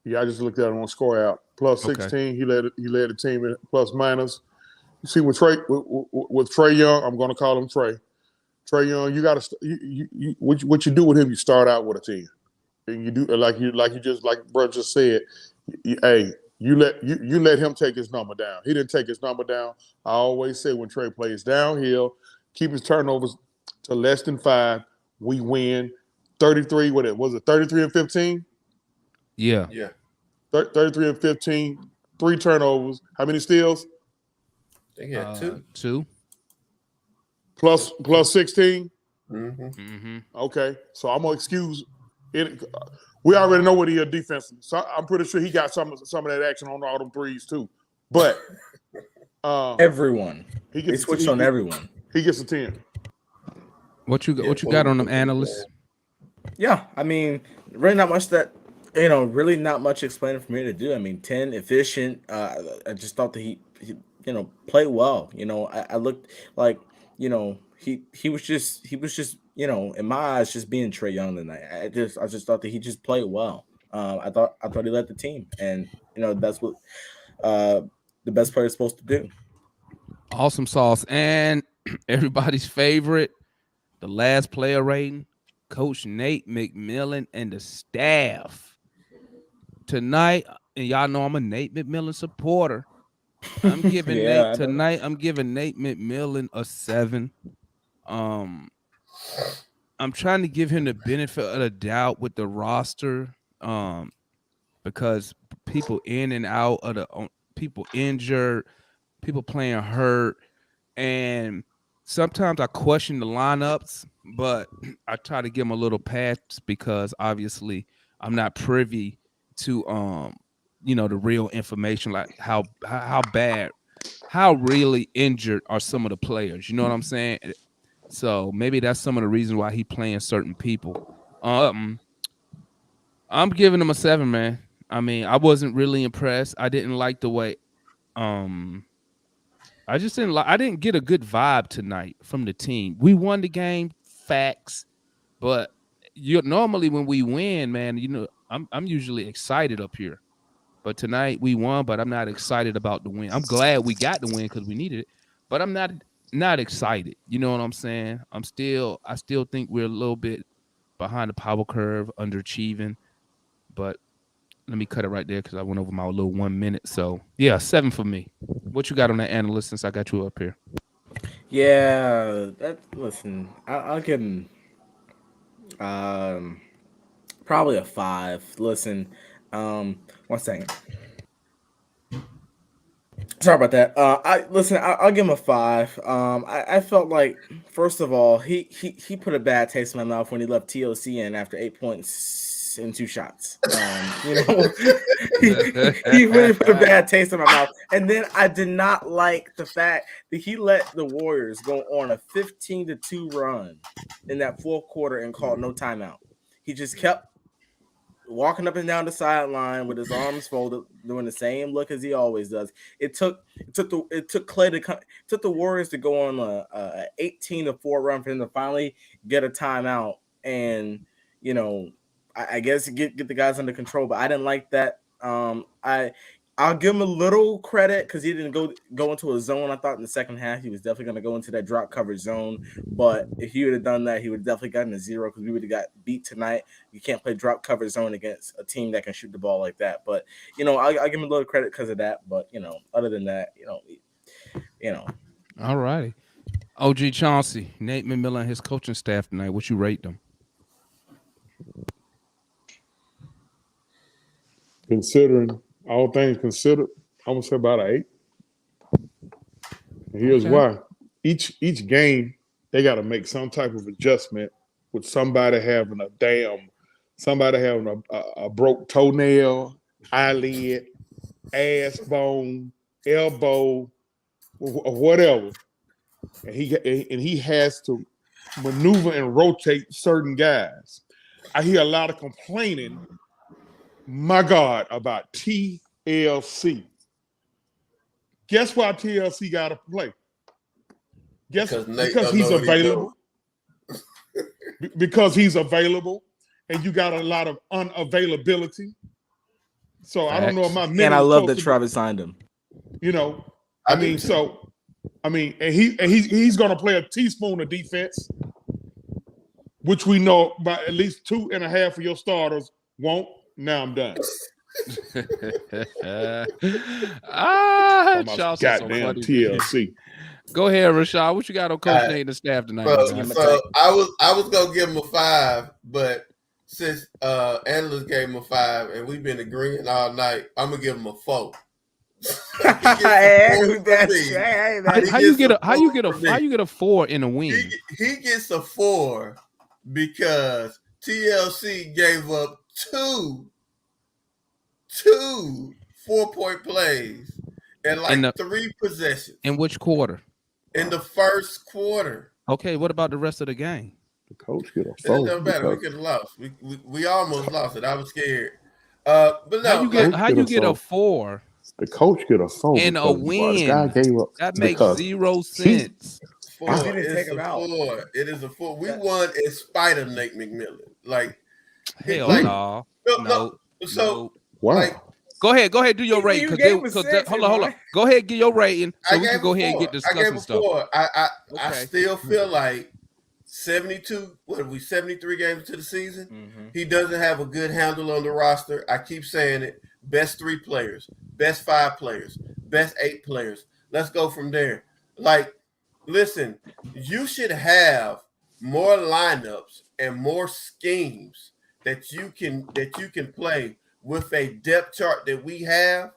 Yeah, I just looked at him on score out. Plus 16. Okay. He led the team in plus minus. You see, with Trae Young, I'm going to call him Trae. Trae Young, you got to what you do with him. You start out with a 10, and you do like bro just said. You let him take his number down. He didn't take his number down. I always say when Trae plays downhill, keep his turnovers to less than 5. We win. 33. Was it 33 and 15? Yeah. 33 and 15. 3 turnovers. How many steals? They had 2. 2. Plus 16. Mm-hmm. Mm-hmm. Okay, so I'm gonna excuse it. We already know what he is defensively, so I'm pretty sure he got some of that action on all them threes too. But everyone, he switched on everyone. He gets a 10. What you got on them analysts? Yeah, I mean, really not much really not much explaining for me to do. I mean, 10, efficient. I just thought that he played well. I looked like, he was just, in my eyes, just being Trae Young tonight. I just thought that he just played well. I thought he led the team, and that's what the best player is supposed to do. Awesome sauce, and everybody's favorite, the last player rating, Coach Nate McMillan and the staff tonight. And y'all know I'm a Nate McMillan supporter. I'm giving I'm giving Nate McMillan a 7. I'm trying to give him the benefit of the doubt with the roster, because people in and out of people injured, people playing hurt, and sometimes I question the lineups, but I try to give him a little pass because obviously I'm not privy to the real information, like how bad, how really injured are some of the players. You know what I'm saying? So maybe that's some of the reasons why he playing certain people. I'm giving him a 7, man. I mean, I wasn't really impressed. I didn't like the way I just didn't like. I didn't get a good vibe tonight from the team. We won the game, facts, but normally when we win, man, I'm usually excited up here. But tonight we won, but I'm not excited about the win. I'm glad we got the win because we needed it, but I'm not excited. You know what I'm saying? I still think we're a little bit behind the power curve, underachieving. But let me cut it right there because I went over my little 1 minute. So yeah, 7 for me. What you got on that analyst since I got you up here? Yeah, listen, I'll give him probably a 5. Listen, 1 second. Sorry about that. I'll give him a 5. I felt like, first of all, he put a bad taste in my mouth when he left TOC in after 8 points and 2 shots. He really put a bad taste in my mouth. And then I did not like the fact that he let the Warriors go on a 15-2 run in that fourth quarter and called no timeout. He just kept walking up and down the sideline with his arms folded, doing the same look as he always does. It took Clay took the Warriors to go on a 18-4 run for him to finally get a timeout, and I guess get the guys under control. But I didn't like that. I'll give him a little credit because he didn't go into a zone. I thought in the second half he was definitely going to go into that drop coverage zone. But if he would have done that, he would have definitely gotten a 0 because we would have got beat tonight. You can't play drop coverage zone against a team that can shoot the ball like that. But I'll give him a little credit because of that. But other than that, All righty. OG Chauncey, Nate McMillan and his coaching staff tonight. What you rate them? Considering all things considered, I'm gonna say about an 8. And here's why: each game they got to make some type of adjustment with somebody having a broke toenail, eyelid, ass bone, elbow, or whatever, and he has to maneuver and rotate certain guys. I hear a lot of complaining. My God, about TLC. Guess why TLC got to play? Because he's available. Because he's available, and you got a lot of unavailability. So I don't know if my and I love that Travis signed him. And he's going to play a teaspoon of defense, which we know by at least 2.5 of your starters won't. Now I'm done. Goddamn TLC. Go ahead, Rashad. What you got on Coach Nate and the staff tonight? So I was gonna give him a 5, but since analyst gave him a 5 and we've been agreeing all night, I'm gonna give him a 4. How you get a 4 in a win? He gets a 4 because TLC gave up two 4-point plays and 3 possessions. In which quarter? In the first quarter. Okay, what about the rest of the game? The coach get a 4. It doesn't matter. We could have lost. We almost lost it. I was scared. But no, how you get a 4? The coach get a 4 in a win. That makes 0 sense. 4. It is a 4. We won in spite of Nate McMillan. Hell no. So wow. Go ahead, do your rating. Hold on. Go ahead, get your rating so we can go ahead and get discussing stuff. I still feel like 72. What are we? 73 games to the season. Mm-hmm. He doesn't have a good handle on the roster. I keep saying it. Best 3 players, best 5 players, best 8 players. Let's go from there. Listen, you should have more lineups and more schemes that you can play with a depth chart that we have,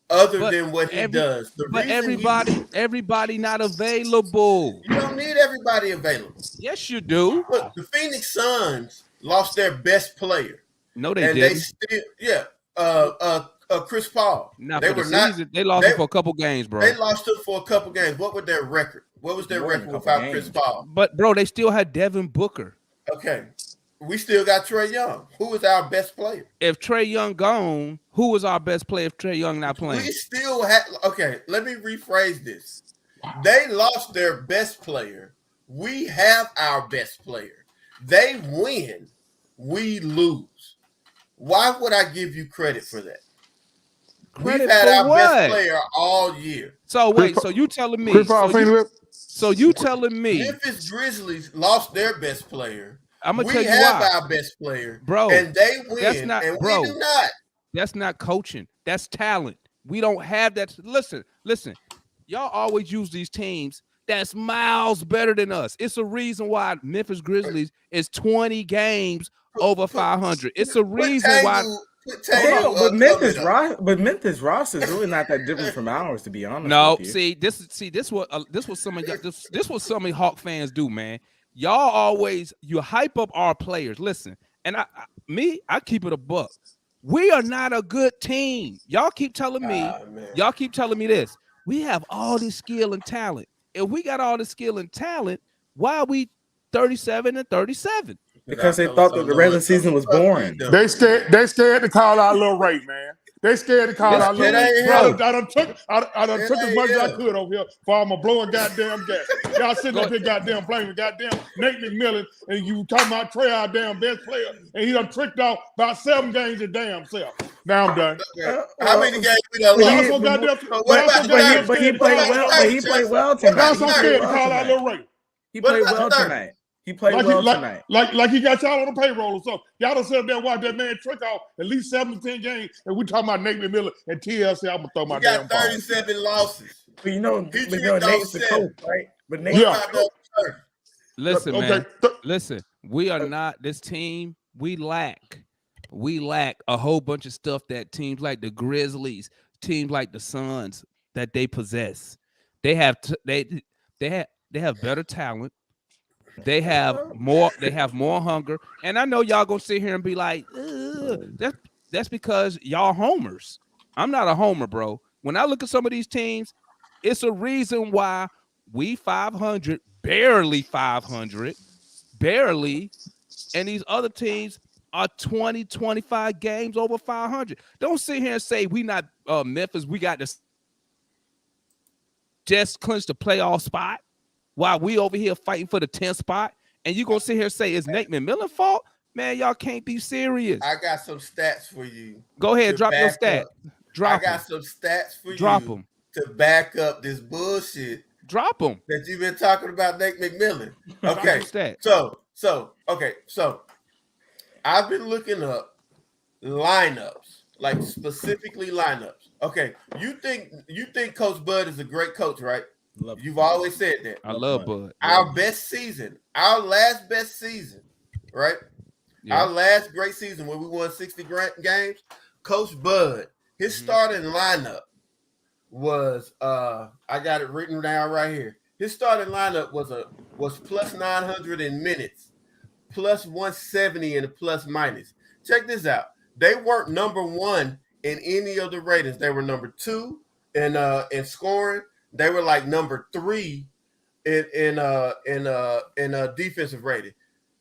than what he does. But everybody not available. You don't need everybody available. Yes, you do. Look, the Phoenix Suns lost their best player. No, they didn't. Chris Paul. They lost him for a couple games, bro. They lost him for a couple games. What was their record? What was their record without Chris Paul? But bro, they still had Devin Booker. Okay. we still got Trae Young, who is our best player. If Trae Young gone, who was our best player if Trae Young not playing? We still have. Okay, let me rephrase this. They lost their best player. We have our best player. They win. We lose. Why would I give you credit for that? Credit We've had for our what? best player all year. So wait, so you telling me? So you telling me? Memphis Grizzlies lost their best player. I'm gonna we tell you have why, our best player, bro. and they win. That's not, and bro. We do not. That's not coaching. That's talent. We don't have that. Listen. Y'all always use these teams that's miles better than us. It's a reason why Memphis Grizzlies is 20 games over 500. It's a reason why. But Memphis Ross is really not that different from ours, to be honest. No, with you. this what some of this what some of Hawk fans do, man. Y'all always you hype up our players. Listen, and I keep it a buck. We are not a good team. Y'all keep telling me. Y'all keep telling me this. We have all this skill and talent. If we got all the skill and talent, why are we 37-37? Because they thought that the regular season was boring. They scared to call out Lil Ray, man. They scared to call out Lil Ray. I done took as much as I could over here for I'm a blowing goddamn gas. Y'all sitting up here goddamn blaming goddamn Nate McMillan, and you talking about Trae, our damn best player, and he done tricked off about 7 games his damn self. Now I'm done. How many games we done lost? But he played well. But he played well tonight. Y'all so scared to call out Lil Ray. He played well tonight. He played tonight. Like he got y'all on the payroll or something. Y'all done sit up there and watch that man trick off at least 7 to 10 games, and we talking about Nate McMillan and TLC. I'm gonna throw my damn got 37 losses. But you know Nate's the coach, right? But Nate, listen, man. Listen, we are not this team. We lack a whole bunch of stuff that teams like the Grizzlies, teams like the Suns that they possess. They have better talent. They have more hunger. And I know y'all gonna sit here and be like, that's because y'all homers. I'm not a homer, bro. When I look at some of these teams, it's a reason why we 500, barely 500, barely, and these other teams are 20, 25 games over 500. Don't sit here and say we not Memphis. We got to just clinch the playoff spot while we over here fighting for the 10th spot. And you gonna sit here and say it's Nate McMillan's fault? Man, y'all can't be serious. I got some stats for you. Go ahead, drop your stat. I got some stats for you. Drop them to back up this bullshit. Drop them that you've been talking about Nate McMillan. Okay, so I've been looking up lineups, like specifically lineups. Okay, you think Coach Bud is a great coach, right? You've always said that. I love Bud. Our best season, our last best season, right? Yeah. Our last great season when we won 60 games, Coach Bud, his starting lineup was I got it written down right here. His starting lineup was plus 900 in minutes, plus 170 in the plus minus. Check this out. They weren't number 1 in any of the ratings. They were number 2 in scoring. They were like number 3 in defensive rating.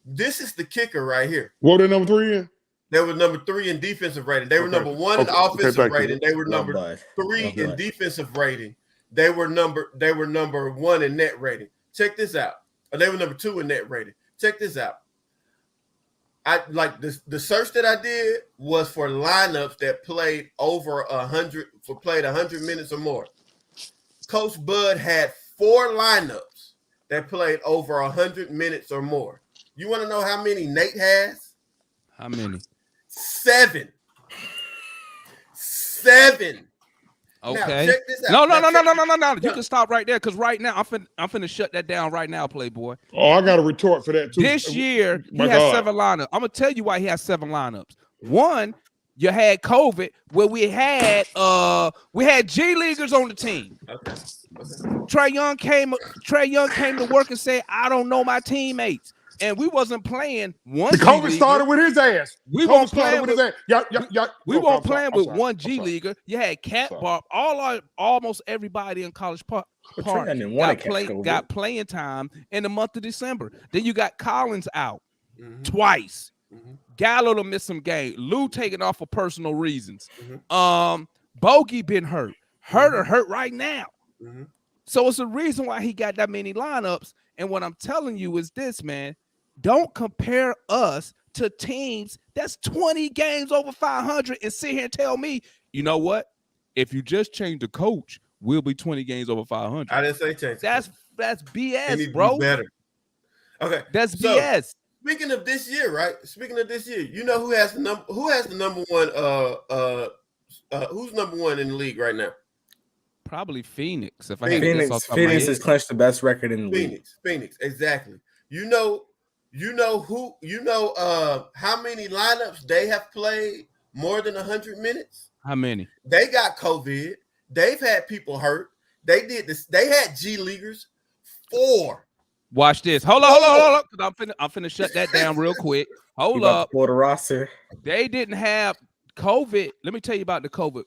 This is the kicker right here. What are they number 3 in? They were number 3 in defensive rating. They were number 1 in offensive rating. They were number 3 in defensive rating. They were number 1 in net rating. Check this out. They were number 2 in net rating. Check this out. I like this. The search that I did was for lineups that played over 100 minutes or more. Coach Bud had 4 lineups that played over 100 minutes or more. You want to know how many Nate has? How many? 7. Okay. Now, check this out. No. You can stop right there because right now I'm finna shut that down right now, Playboy. Oh, I got a retort for that too. This year he has 7 lineups. I'm gonna tell you why he has 7 lineups. One, you had COVID where we had G Leaguers on the team. Okay. Trae Young came to work and said, I don't know my teammates. And we wasn't playing one. The COVID started with his ass. We won't play with his ass. We won't play with one G Leaguer. You had Cat Bar, almost everybody in College Park got playing time in the month of December. Then you got Collins out twice. Gallo to miss some game. Lou taking off for personal reasons. Bogey been hurt. Hurt right now. So it's a reason why he got that many lineups. And what I'm telling you is this, man. Don't compare us to teams that's 20 games over 500 and sit here and tell me, you know what? If you just change the coach, we'll be 20 games over 500. I didn't say change. That's BS, bro. Better. Okay. That's BS. Speaking of this year, right? Speaking of this year, you know who has the number one who's number one in the league right now? Probably Phoenix. If Phoenix has clinched the best record in the league. Phoenix, exactly. You know how many lineups they have played more than 100 minutes? How many? They got COVID. They've had people hurt. They did this. They had G Leaguers 4. Watch this. Hold on. I'm finna shut that down real quick. Hold up. For the roster. They didn't have COVID. Let me tell you about the COVID.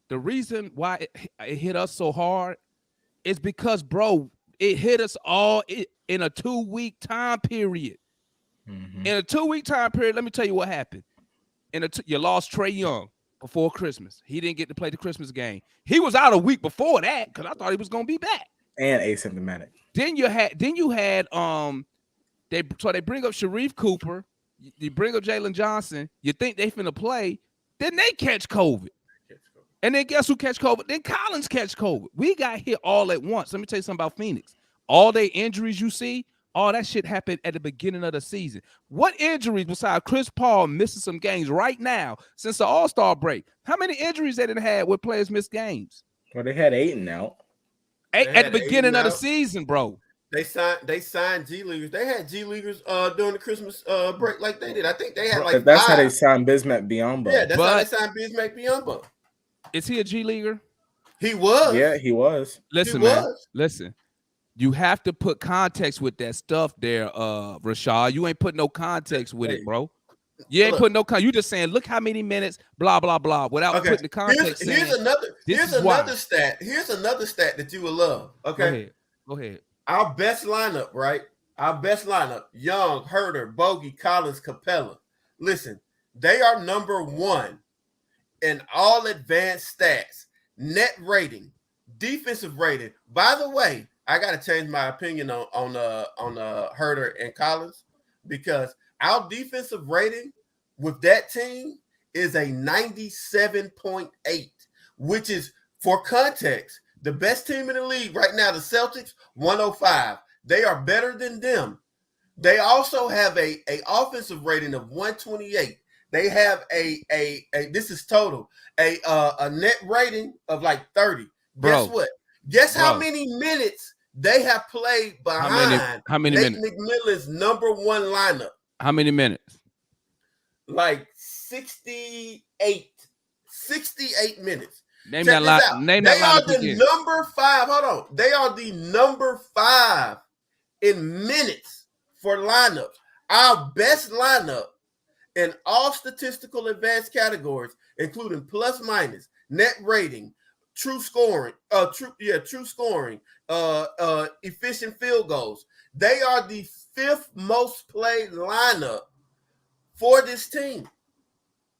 The reason why it hit us so hard is because, bro, it hit us all in a 2-week time period. In a 2-week time period, let me tell you what happened. You lost Trae Young before Christmas. He didn't get to play the Christmas game. He was out a week before that because I thought he was gonna be back. And asymptomatic. Then you had they bring up Sharif Cooper, you bring up Jalen Johnson, you think they finna play, then they catch COVID. And then guess who catch COVID? Then Collins catch COVID. We got hit all at once. Let me tell you something about Phoenix. All the injuries you see, all that shit happened at the beginning of the season. What injuries besides Chris Paul missing some games right now since the All-Star break? How many injuries they didn't have where players missed games? Well, they had 8 and out. At the beginning of the season, bro. They signed G Leaguers. They had G Leaguers during the Christmas break like they did. I think they had like that's 5. How they signed Bismack Biyombo. Yeah, that's how they signed Bismack Biyombo. Is he a G Leaguer? He was. Yeah, he was. Listen, man. Listen. You have to put context with that stuff there, Rashad. You ain't put no context with it, bro. You ain't put no context. You just saying, look how many minutes, blah, blah, blah, without putting the context. Here's another stat. Here's another stat that you will love. Okay. Go ahead. Our best lineup, right? Our best lineup: Young, Herter, Bogey, Collins, Capella. Listen, they are number 1 in all advanced stats, net rating, defensive rating. By the way, I got to change my opinion on Herter and Collins because our defensive rating with that team is a 97.8, which is, for context, the best team in the league right now, the Celtics, 105. They are better than them. They also have a offensive rating of 128. They have a this is total, a net rating of like 30. Guess what? Guess how many minutes they have played behind how many Nate minutes? McMillan's number 1 lineup? How many minutes? Like 68 minutes. Name that line. Name that line. They are the number 5. Hold on. They are the number 5 in minutes for lineups. Our best lineup in all statistical advanced categories, including plus minus, net rating, true scoring, efficient field goals. They are the 5th most played lineup for this team.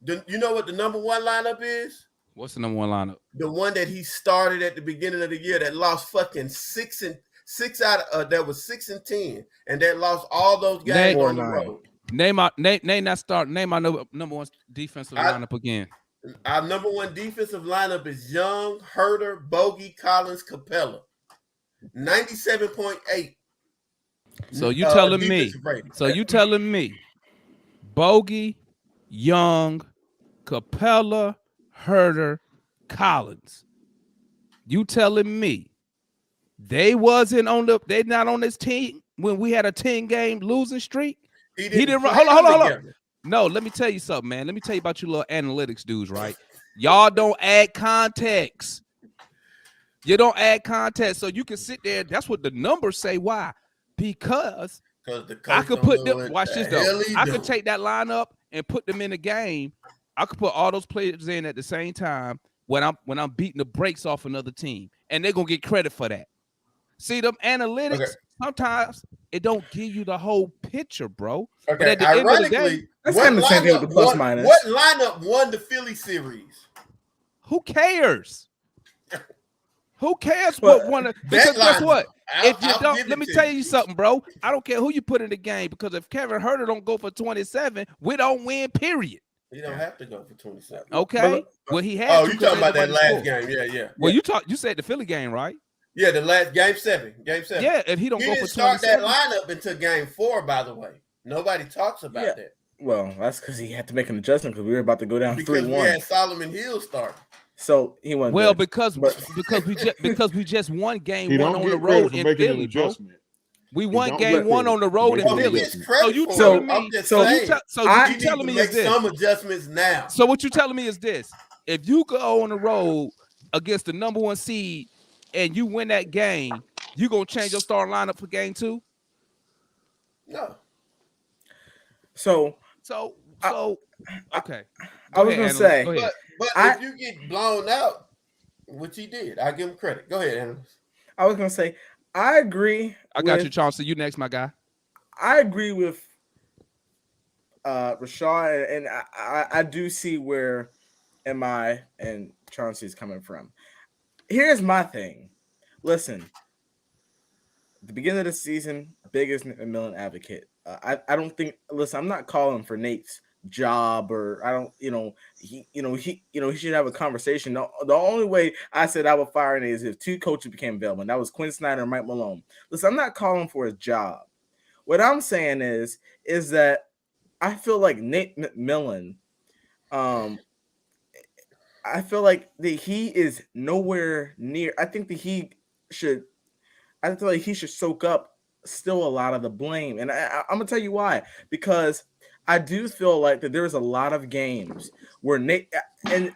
You know what the number 1 lineup is? What's the number 1 lineup? The one that he started at the beginning of the year that lost fucking 6 and 10, and that lost all those games on the road. Name our number 1 defensive lineup again. Our number 1 defensive lineup is Young, Herter, Bogey, Collins, Capella. 97.8. So you telling me Bogey, Young, Capella, Herter, Collins. You telling me they not on this team when we had a 10-game losing streak? He didn't run. Hold on. No, let me tell you something, man. Let me tell you about you little analytics dudes, right? Y'all don't add context. You don't add context, so you can sit there. That's what the numbers say. Why? Because I could put them. Watch this though. I could take that lineup and put them in a game. I could put all those players in at the same time when I'm beating the brakes off another team, and they're gonna get credit for that. See them analytics. sometimes it don't give you the whole picture, bro. But Okay, at the end of the day, ironically, That's what kind of the same thing with the plus lineup minus. what lineup won the Philly series? who cares? Who cares Well, what one? That Because guess lineup. what? If you I'll don't, give let it me to tell you something, bro. I don't care who you put in the game because if Kevin Herter don't go for 27, we don't win. Period. You don't have to go for 27. Okay. Well, he had. Oh, to you 'cause talking about that nobody last scored. game? Yeah. Well, you said the Philly game, right? Yeah, the last game 7. Game 7. Yeah. If he don't He go didn't for start that 27, lineup until game 4, by the way. Nobody talks about that. Well, that's because he had to make an adjustment because we were about to go down 3-1. Because we had Solomon Hill start. So he went. well, good. because we just won game He 1 don't on the get credit road for in making an Philly, bro. adjustment. We He won don't game get 1 credit on the for road making in an He Philly. gets adjustment. credit you for telling it. me- I'm just so saying. you You telling need me to is make this? some adjustments now. So what you telling me is this: if you go on the road against the number 1 seed and you win that game, you gonna change your starting lineup for game 2? No. So okay. I was gonna say, Go ahead. But if you get blown out, which he did, I give him credit. Go ahead, Analyst. I was gonna say, I agree. I got with, you, Chauncey. You next, my guy. I agree with Rashad, and I do see where MI and Chauncey is coming from. Here's my thing. Listen, at the beginning of the season, biggest McMillan advocate. I don't think. Listen, I'm not calling for Nate's job, or I don't. He should have a conversation. The only way I said I would fire Nate is if 2 coaches became available, and that was Quinn Snyder and Mike Malone. Listen, I'm not calling for his job. What I'm saying is that I feel like Nate McMillan, I feel like that he is nowhere near. I think that he should soak up still a lot of the blame. And I'm going to tell you why. Because I do feel like that there's a lot of games where Nate, and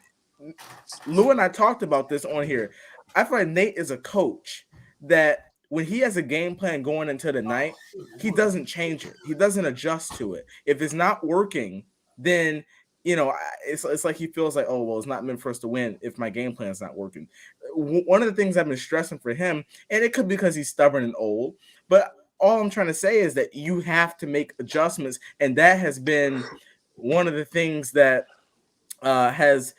Lou and I talked about this on here. I feel like Nate is a coach that when he has a game plan going into the night, he doesn't change it. He doesn't adjust to it. If it's not working, then it's like he feels like, oh, well, it's not meant for us to win if my game plan is not working. One of the things I've been stressing for him, and it could be because he's stubborn and old, but all I'm trying to say is that you have to make adjustments, and that has been one of the things that has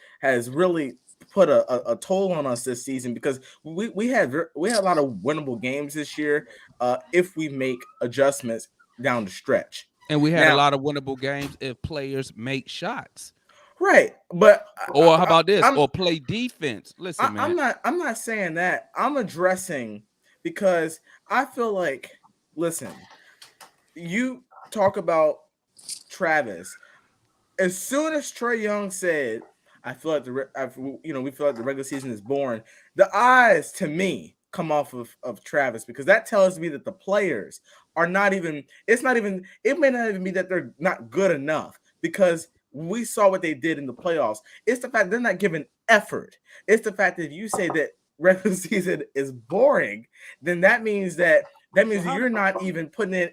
really put a toll on us this season, because we had a lot of winnable games this year if we make adjustments down the stretch. And we had a lot of winnable games if players make shots. Right. But or how about this? Or play defense. Listen, man. I'm not saying that. I'm addressing, because I feel like, listen, you talk about Travis. As soon as Trae Young said, we feel like the regular season is boring, the eyes to me come off of Travis, because that tells me that the players are not even, it may not even be that they're not good enough, because we saw what they did in the playoffs. It's the fact they're not giving effort. It's the fact that if you say that regular season is boring, then that means you're not even putting in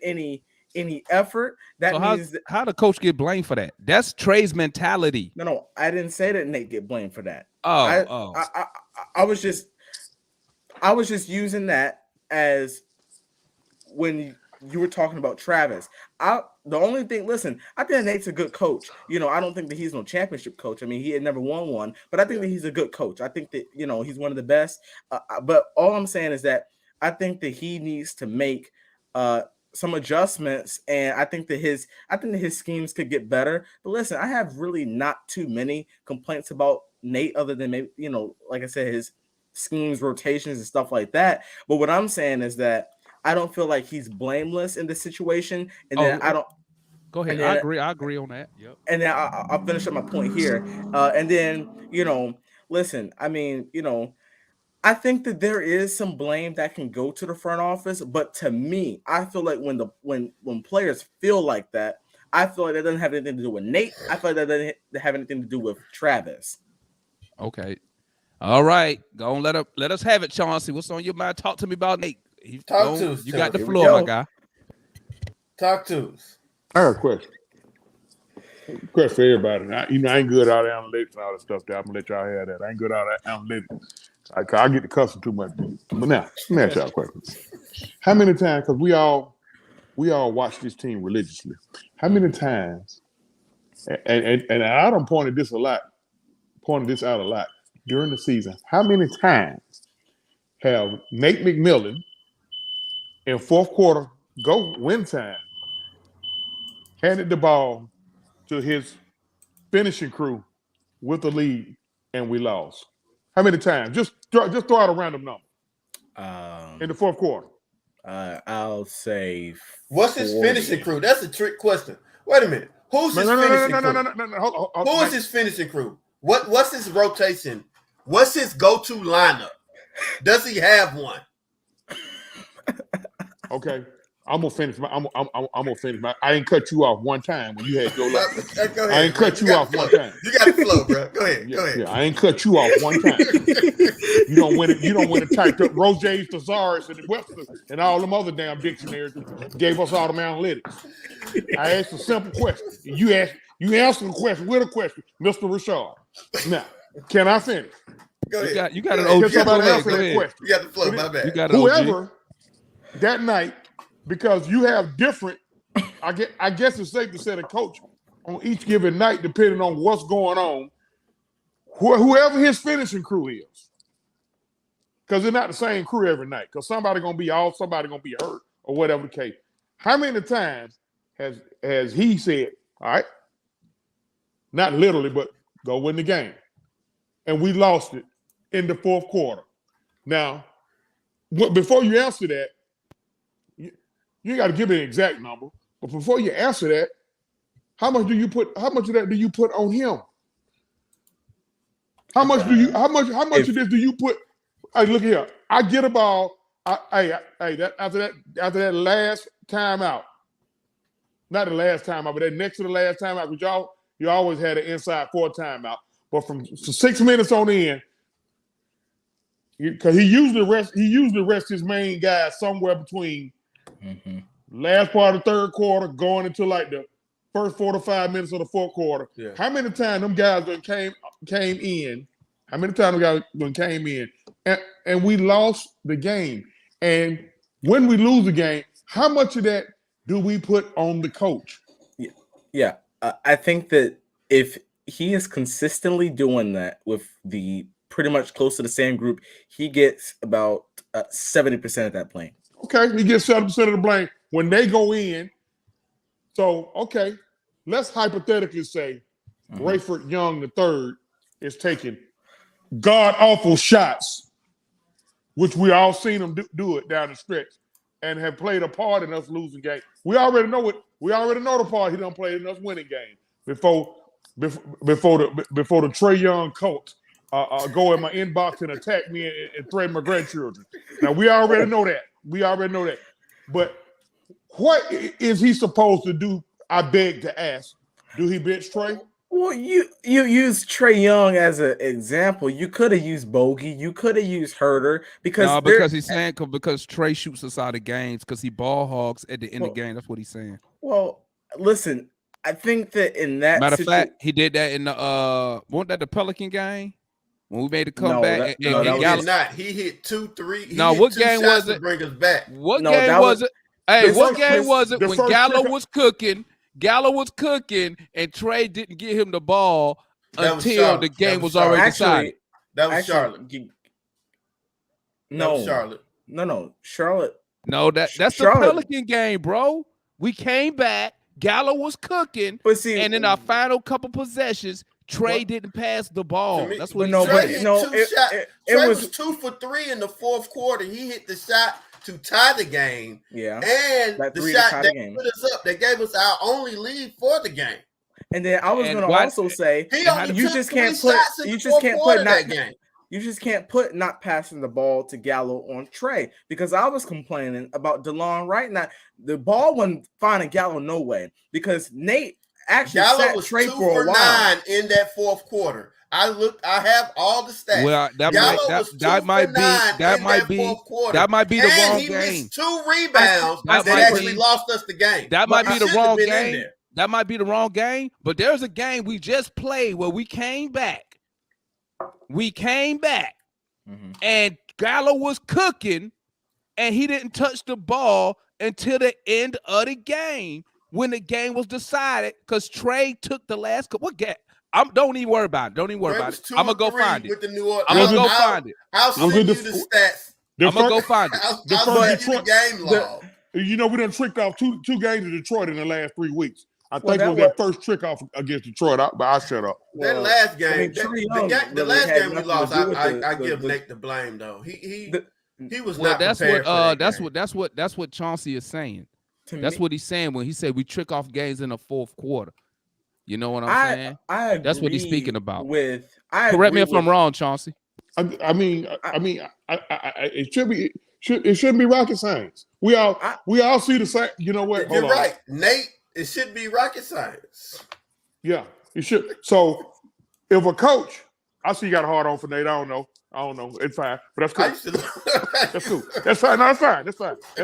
any effort. That means how the coach get blamed for that? That's Trae's mentality. No, I didn't say that Nate get blamed for that. I was just using that as when you were talking about Travis. The only thing, listen, I think Nate's a good coach. I don't think that he's no championship coach. I mean, he had never won one, but I think that he's a good coach. I think that, he's one of the best. But all I'm saying is that I think that he needs to make some adjustments, and I think that his schemes could get better. But listen, I have really not too many complaints about Nate, other than maybe, like I said, his schemes, rotations, and stuff like that. But what I'm saying is that I don't feel like he's blameless in this situation, and then I don't. Go ahead. I agree on that. Yep. And then I'll finish up my point here. And then listen. I mean, I think that there is some blame that can go to the front office, but to me, I feel like when players feel like that, I feel like that doesn't have anything to do with Nate. I feel like that doesn't have anything to do with Travis. Okay. All right. Go on. Let us have it, Chauncey. What's on your mind? Talk to me about Nate. You got the floor, my guy. Talk to us. I got a question. Question for everybody. I ain't good at analytics and all that stuff. I'm gonna let y'all have that. I ain't good at analytics. I get the cussing too much. But now, let me ask y'all a question. How many times? Because we all watch this team religiously. How many times? And I done pointed this out a lot during the season. How many times have Nate McMillan in fourth quarter go win time handed the ball to his finishing crew with the lead and we lost? How many times? Just throw out a random number. In the fourth quarter. I'll say. What's his finishing crew? That's a trick question. Wait a minute. Who's his finishing crew? No. Hold, Who is his finishing crew? What's his rotation? What's his go-to lineup? Does he have one? Okay. I'm gonna finish my. I ain't cut you off one time when you had your life. Go ahead, I ain't cut you off one time. You got the flow, bro. Go ahead. Go ahead. Yeah, I ain't cut you off one time. You don't win it. You don't win it. Typed up Roget's, Thesaurus, and Webster, and all them other damn dictionaries that gave us all them analytics. I asked a simple question. You answered the question with a question, Mr. Rashard. Now, can I finish? Go ahead. You got an OG. Somebody else in that question. You got the flow. My bad. You got an Whoever OG. that night. Because you have different, I guess it's safe to say the coach on each given night, depending on what's going on, whoever his finishing crew is. Because they're not the same crew every night. Because somebody gonna be off, somebody gonna be hurt, or whatever the case. How many times has he said, all right, not literally, but go win the game. And we lost it in the fourth quarter. Now, before you answer that, you got to give me an exact number, but before you answer that, how much of that do you put on him? How much of this do you put? Hey, look here. I get a ball. After that last timeout, not the last timeout, but that next to the last timeout, because you always had an inside 4 timeout. But from 6 minutes on in, because he usually rests his main guy somewhere between. Mm-hmm. Last part of the third quarter, going into like the first 4 to 5 minutes of the fourth quarter. Yeah. How many times them guys came in? How many times them guys came in? And we lost the game. And when we lose the game, how much of that do we put on the coach? Yeah. I think that if he is consistently doing that with the pretty much close to the same group, he gets about 70% of that blame. Okay, he gets 70% of the blame when they go in. So, okay, let's hypothetically say Rayford Young III is taking god-awful shots, which we all seen him do it down the stretch, and have played a part in us losing games. We already know the part he done played in us winning games before the Trae Young cult go in my inbox and attack me and threaten my grandchildren. Now, we already know that. But what is he supposed to do? I beg to ask. Do he bench Trae? Well, you use Trae Young as an example. You could have used Bogey. You could have used Herter because he's saying because Trae shoots us out of games because he ball hogs at the end of the game. That's what he's saying. Well, listen, I think that in that matter of fact, he did that in the wasn't that the Pelican game? When we made a comeback, he hit 2, 3. What game was it? To bring us back. What game was it? Hey, what game was it when Gallo was cooking? Gallo was cooking, and Trae didn't get him the ball until the game was already decided. That was Charlotte. No, Charlotte. No, Charlotte. No, that's the Pelican game, bro. We came back. Gallo was cooking, and in our final couple possessions, Trae didn't pass the ball. That's what Trae was 2 for 3 in the fourth quarter. He hit the shot to tie the game. Yeah. And the shot that put us up, that gave us our only lead for the game. And then I was going to also say, you just can't put not passing the ball to Gallo on Trae, because I was complaining about DeLon Wright. Now, the ball wasn't finding Gallo no way, because Nate actually Gallo was Trae 2 for 9 in that fourth quarter. I have all the stats. Well, that might be the wrong game. He missed 2 rebounds that actually lost us the game. That might be the wrong game. That might be the wrong game. But there's a game we just played where we came back. And Gallo was cooking, and he didn't touch the ball until the end of the game when the game was decided because Trey took the last. What game? Don't even worry about it. Don't even worry about it. I'm gonna go find it. With the New Orleans. I'm gonna go find it. I'll send you the stats. I'm gonna go find it. I'll send you the game log. You know, we done tricked off two games in Detroit in the last 3 weeks. I think it was that first trick off against Detroit, but I shut up. That last game, the last game we lost, I give Nate the blame though. He was not prepared for that. That's what Chauncey is saying. That's what he's saying when he said we trick off games in the fourth quarter. You know what I'm saying? That's what he's speaking about. Correct me if I'm wrong, Chauncey. I mean, it shouldn't be rocket science. We all see the same. You know what? You're right, Nate. It should be rocket science. Yeah, it should. So if a coach, I see you got a hard on for Nate. I don't know. It's fine, but that's cool. That's cool. That's fine. No, that's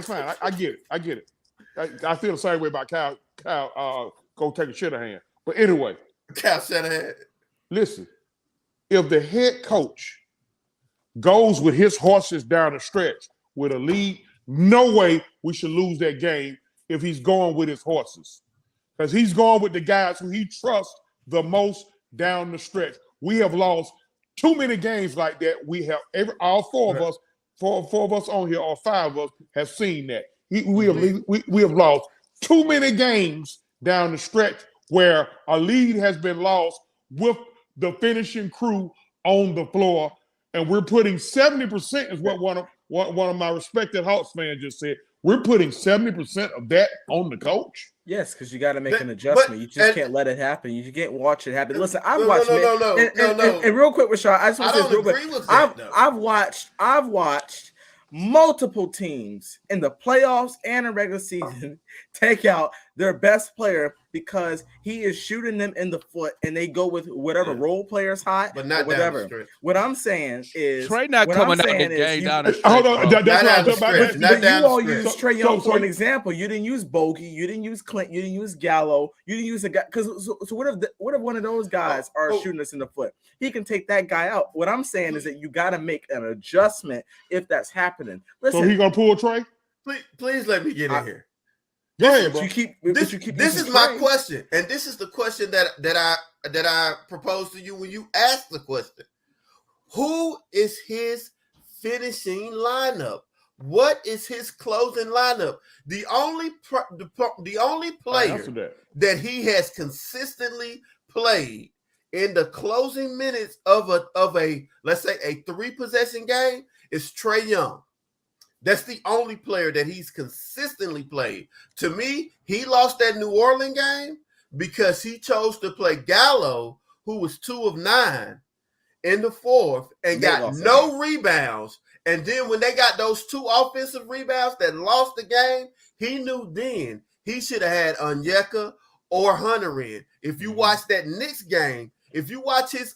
fine. I get it. I feel the same way about Kyle. Go take a shit of hand. But anyway, Kyle Shanahan. Listen, if the head coach goes with his horses down the stretch with a lead, no way we should lose that game if he's going with his horses. Because he's going with the guys who he trusts the most down the stretch. We have lost too many games like that. We have all four of us on here, or five of us, have seen that. We have lost too many games down the stretch where a lead has been lost with the finishing crew on the floor, and we're putting 70% is what one of my respected Hawks fans just said. We're putting 70% of that on the coach. Yes, because you got to make an adjustment. You just can't let it happen. You can't watch it happen. Listen, I've watched it. And real quick, Rashad, I just want to say this real quick. I've watched multiple teams in the playoffs and in regular season take out their best player because he is shooting them in the foot, and they go with whatever role player's hot, but not whatever. What I'm saying is Trey not coming out the game down the stretch. Hold on, but you all use Trey Young for an example. You didn't use Bogey, you didn't use Clint, you didn't use Gallo, you didn't use a guy. Because so what if one of those guys are shooting us in the foot? He can take that guy out. What I'm saying is that you got to make an adjustment if that's happening. Listen, so he gonna pull Trey? Please let me get in here. Go ahead, bro. This is my question, and this is the question that I proposed to you when you asked the question. Who is his finishing lineup? What is his closing lineup? The only player that he has consistently played in the closing minutes of a let's say a 3-possession game is Trey Young. That's the only player that he's consistently played. To me, he lost that New Orleans game because he chose to play Gallo, who was 2 of 9 in the fourth and got no rebounds. And then when they got those 2 offensive rebounds that lost the game, he knew then he should have had Onyeka or Hunter in. If you watch that Knicks game, if you watch his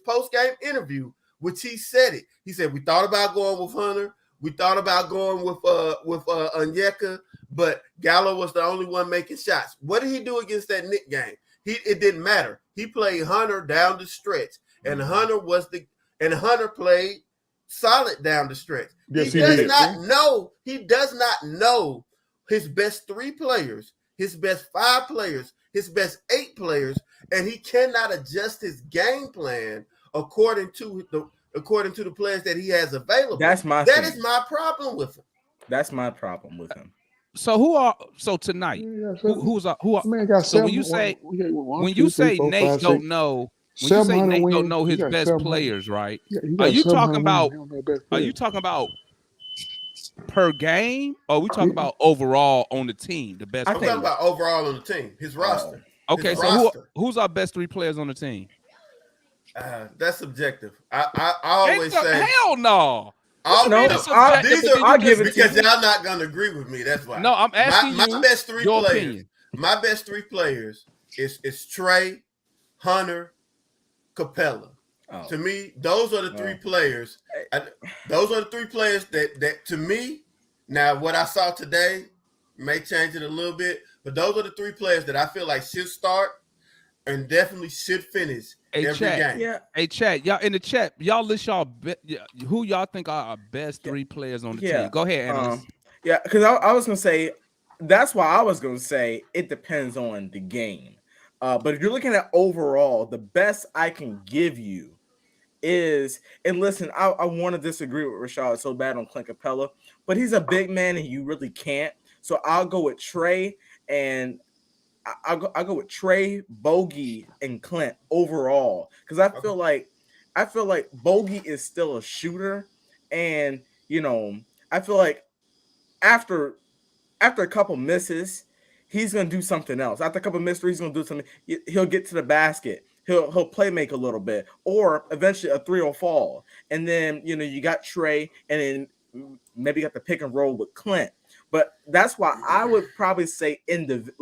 post-game interview, which he said it, he said, we thought about going with Hunter. We thought about going with Onyeka, but Gallo was the only one making shots. What did he do against that Knicks game? It didn't matter. He played Hunter down the stretch, and Hunter played solid down the stretch. Yes, he does not know his best 3 players, his best 5 players, his best 8 players, and he cannot adjust his game plan according to the players that he has available. That is my problem with him. That's my problem with him. So tonight, who are so when you say Nate don't know his best players, right? Are you talking about per game, or are we talking about overall on the team? The best. I'm talking about overall on the team. His roster. Okay, so who's our best 3 players on the team? That's subjective. I always say hell no. I'll give it because y'all not gonna agree with me. That's why. No, I'm asking my you best 3 your players. opinion. My best 3 players is Trey, Hunter, Capella. To me, those are the 3 players. Those are the 3 players that to me. Now, what I saw today may change it a little bit, but those are the 3 players that I feel like should start and definitely should finish every chat. game. Yeah. Hey, chat. Y'all in the chat. Y'all list who y'all think are our best 3 players on the team. Go ahead, analyst. Yeah, because I was gonna say that's why I was gonna say it depends on the game. But if you're looking at overall, the best I can give you is, and listen, I want to disagree with Rashad so bad on Clint Capella, but he's a big man and you really can't. So I'll go with Trey, and I'll go with Trey, Bogey, and Clint overall, because I feel like Bogey is still a shooter, and I feel like after a couple misses, he's gonna do something else. After a couple misses, he's gonna do something. He'll get to the basket. He'll play make a little bit, or eventually a 3 will fall. And then you got Trey, and then maybe got the pick and roll with Clint. But that's why I would probably say in the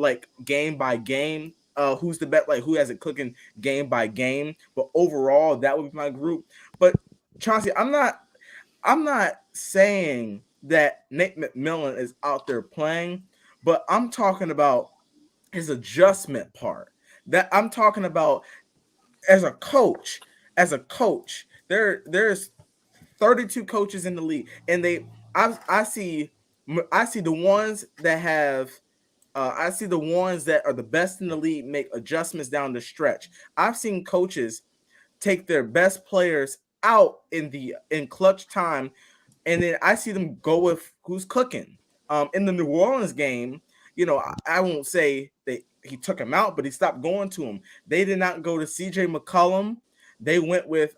game by game, who's the best, who has it cooking game by game. But overall, that would be my group. But Chauncey, I'm not saying that Nate McMillan is out there playing, but I'm talking about his adjustment part. That I'm talking about as a coach. There's 32 coaches in the league, and I see the ones that have I see the ones that are the best in the league make adjustments down the stretch. I've seen coaches take their best players out in clutch time, and then I see them go with who's cooking. In the New Orleans game, I won't say that he took him out, but he stopped going to him. They did not go to CJ McCollum. They went with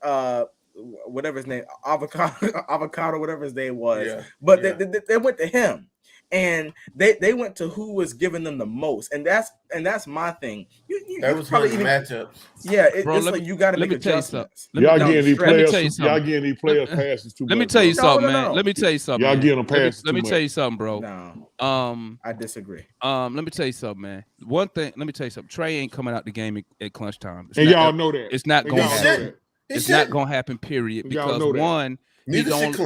whatever his name, avocado, whatever his name was. Yeah, but yeah. They went to him, and they went to who was giving them the most, and that's my thing. That was probably even matchups. Yeah, it's like you got to make adjustments. Y'all getting these players? Y'all getting these players passes too much? Let me tell you something, man. Let me tell you something. Y'all getting them passes. Let me tell you something, bro. No, I disagree. Let me tell you something, man. One thing. Let me tell you something. Trey ain't coming out the game at clutch time, and y'all know that. It's not going to happen. It's not going to happen. Period. Because one, he don't.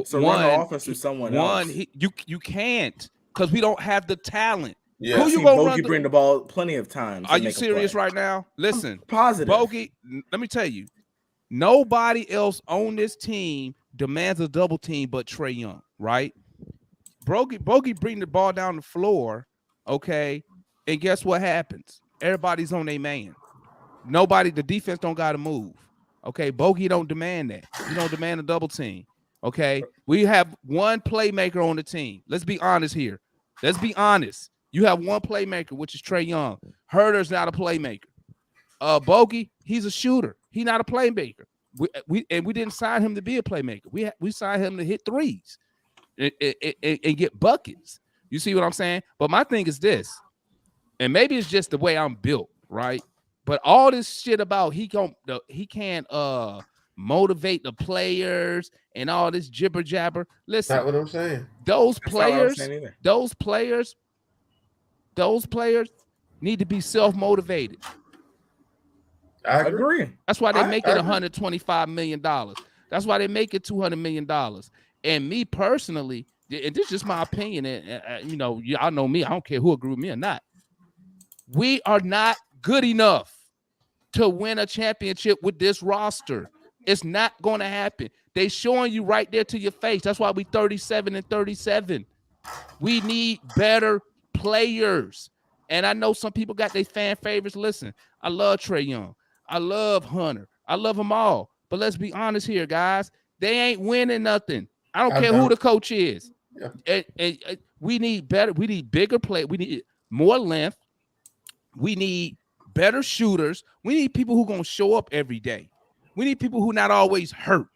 So run the offense to someone else. You can't, because we don't have the talent. Yeah. Who you gonna run? Bring the ball plenty of times. Are you serious right now? Listen, I'm positive. Bogey, let me tell you, nobody else on this team demands a double team but Trae Young, right? Bogey bring the ball down the floor, okay, and guess what happens? Everybody's on their man. The defense don't got to move. Okay, Bogey don't demand that. You don't demand a double team. Okay, we have one playmaker on the team. Let's be honest here. Let's be honest. You have one playmaker, which is Trae Young. Herder's not a playmaker. Bogey, he's a shooter. He's not a playmaker. We didn't sign him to be a playmaker. We signed him to hit threes and get buckets. You see what I'm saying? But my thing is this, and maybe it's just the way I'm built, right? But all this shit about he can't motivate the players and all this jibber jabber. Listen, that's not what I'm saying. Those players need to be self-motivated. I agree. That's why they make it $125 million. That's why they make it $200 million. And me personally, and this is just my opinion, and y'all know me, I don't care who agree with me or not. We are not good enough to win a championship with this roster. It's not going to happen. They showing you right there to your face. That's why we 37-37. We need better players. And I know some people got their fan favorites. Listen, I love Trae Young. I love Hunter. I love them all. But let's be honest here, guys. They ain't winning nothing. I don't care who the coach is. Yeah. And we need better. We need bigger play. We need more length. We need better shooters. We need people who going to show up every day. We need people who not always hurt.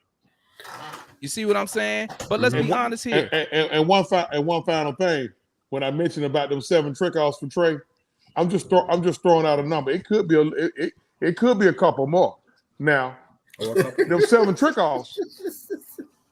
You see what I'm saying? But let's be honest here. And one final thing. When I mentioned about them 7 trick-offs for Trey, I'm just throwing out a number. It could be a couple more. Now, them 7 trick-offs.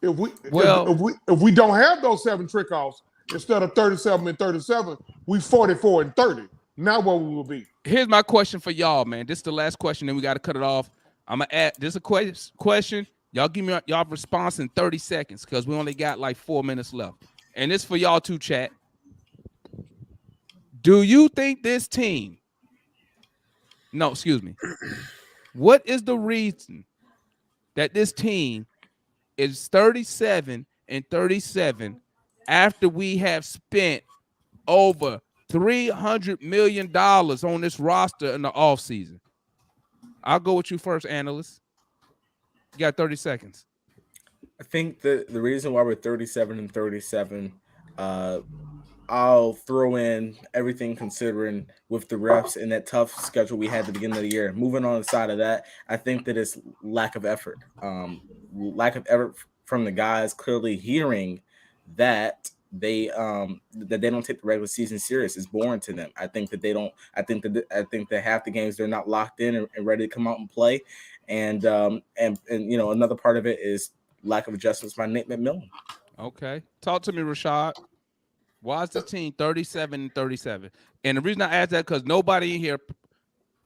If we don't have those 7 trick-offs, instead of 37-37, we 44-30. Now what we will be? Here's my question for y'all, man. This is the last question, and we got to cut it off. I'm gonna add this a question. Y'all give me y'all response in 30 seconds because we only got like 4 minutes left. And this for y'all too, chat. Do you think this team? No, excuse me. What is the reason that this team is 37-37 after we have spent over $300 million on this roster in the offseason? I'll go with you first, analyst. You got 30 seconds. I think the reason why we're 37-37, I'll throw in everything considering with the refs and that tough schedule we had at the beginning of the year. Moving on the side of that, I think that it's lack of effort. Lack of effort from the guys clearly hearing that they don't take the regular season serious. It's boring to them. I think that they don't. I think that half the games they're not locked in and ready to come out and play. And you know, another part of it is lack of adjustments by Nate McMillan. Okay, talk to me, Rashad. Why is the team 37-37? And the reason I asked that because nobody in here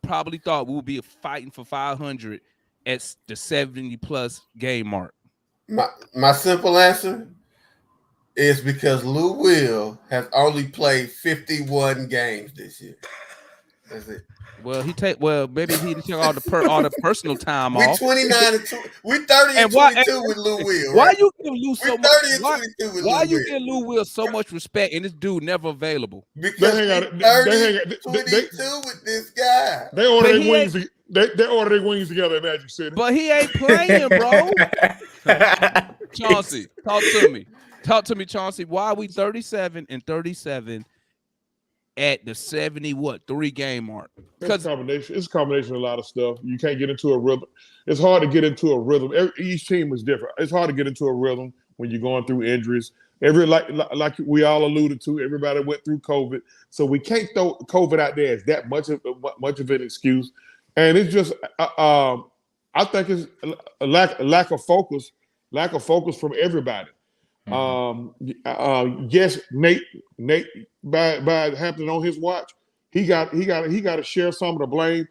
probably thought we would be fighting for 500 at the 70+ game mark. My simple answer is because Lou Will has only played 51 games this year. That's it. Well, maybe he took all the personal time off. We 29-2. We 30-22 with Lou Will. Why right? you give Lou so much? Why you give Lou Will so much respect and this dude never available? Because they 30-22 with this guy. They order their wings. They order their wings together in Magic City. But he ain't playing, bro. Chauncey, talk to me. Talk to me, Chauncey. Why are we 37-37 at the 3 game mark? Because it's a combination of a lot of stuff. You can't get into a rhythm. It's hard to get into a rhythm. Each team is different. It's hard to get into a rhythm when you're going through injuries. Like we all alluded to, everybody went through COVID, so we can't throw COVID out there as that much of an excuse. And it's just, I think it's a lack of focus from everybody. Yes, Nate, by happening on his watch, he got to share some of the blame,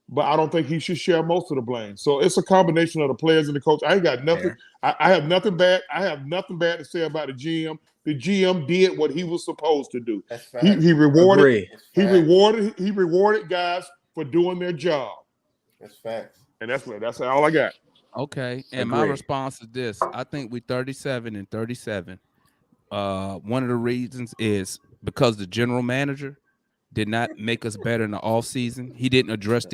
but I don't think he should share most of the blame. So it's a combination of the players and the coach. I ain't got nothing. I have nothing bad. I have nothing bad to say about the GM. The GM did what he was supposed to do. He rewarded guys for doing their job. That's facts. And that's all I got. Okay, and my response is this: I think we 37-37. One of the reasons is because the general manager did not make us better in the offseason. He didn't address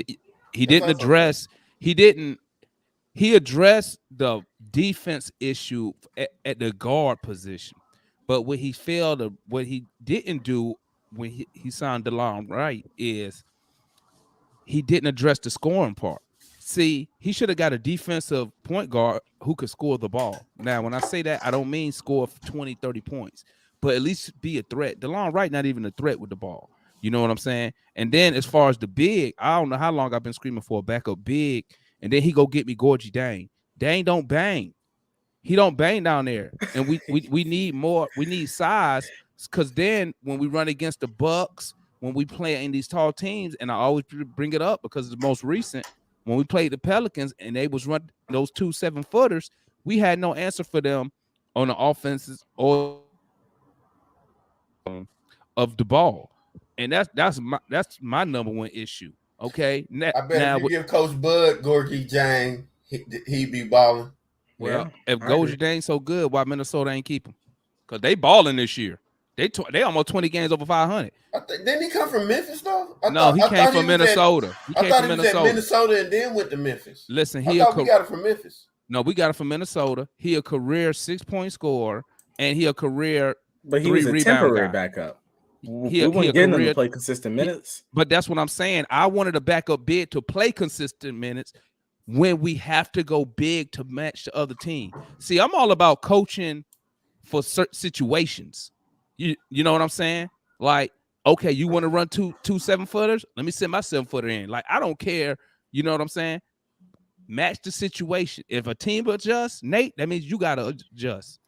he addressed the defense issue at the guard position. But what he didn't do when he signed DeLon Wright is he didn't address the scoring part. See, he should have got a defensive point guard who could score the ball. Now, when I say that, I don't mean score 20, 30 points, but at least be a threat. DeLon Wright not even a threat with the ball. You know what I'm saying? And then as far as the big, I don't know how long I've been screaming for a backup big, and then he go get me Gorgie Dane. Dane don't bang. He don't bang down there. And we need more. We need size, because then when we run against the Bucks, when we play in these tall teams, and I always bring it up because it's the most recent, when we played the Pelicans and they was running those 2 7-footers, we had no answer for them on the offenses or of the ball. And that's my number one issue. Okay. I bet if you give Coach Bud Gorgie Dane, he'd be balling. Well, if Gorgie Dane's so good, why Minnesota ain't keep him? Because they balling this year. They almost 20 games over 500. Didn't he come from Memphis though? He came from Minnesota. I thought he was at Minnesota and then went to Memphis. Listen, we got it from Memphis. No, we got it from Minnesota. He a career 6-point scorer, and he a career. But he was a temporary backup. We weren't getting him to play consistent minutes. But that's what I'm saying. I wanted a backup big to play consistent minutes when we have to go big to match the other team. See, I'm all about coaching for certain situations. You know what I'm saying? Like, okay, you want to run two 7-footers? Let me send my 7-footer in. Like, I don't care. You know what I'm saying? Match the situation. If a team adjusts, Nate, that means you gotta adjust.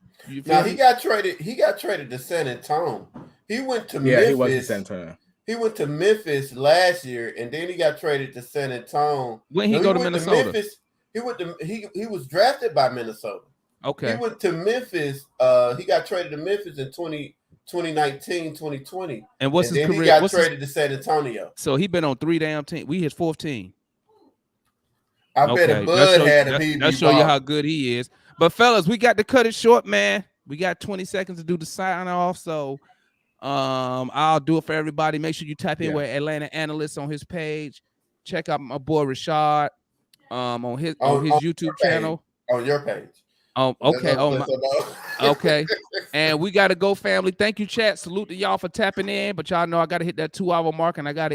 Now he got traded to San Antonio. He went to Memphis. He went to San Antonio. He went to Memphis last year, and then he got traded to San Antonio. When he go to Minnesota? Memphis, he was drafted by Minnesota. Okay. He went to Memphis. He got traded to Memphis in 2019, 2020. And what's his career? He got traded to San Antonio. So he been on 3 damn teams. We his 4th team. I bet if Bud had him, he'd be show you how balling. good he is. But fellas, we got to cut it short, man. We got 20 seconds to do the sign off. So I'll do it for everybody. Make sure you tap in with Atlanta Analyst on his page. Check out my boy Rashad on his YouTube channel. On your page. Okay. Okay. And we got to go, family. Thank you, chat. Salute to y'all for tapping in. But y'all know I got to hit that 2-hour mark and I got to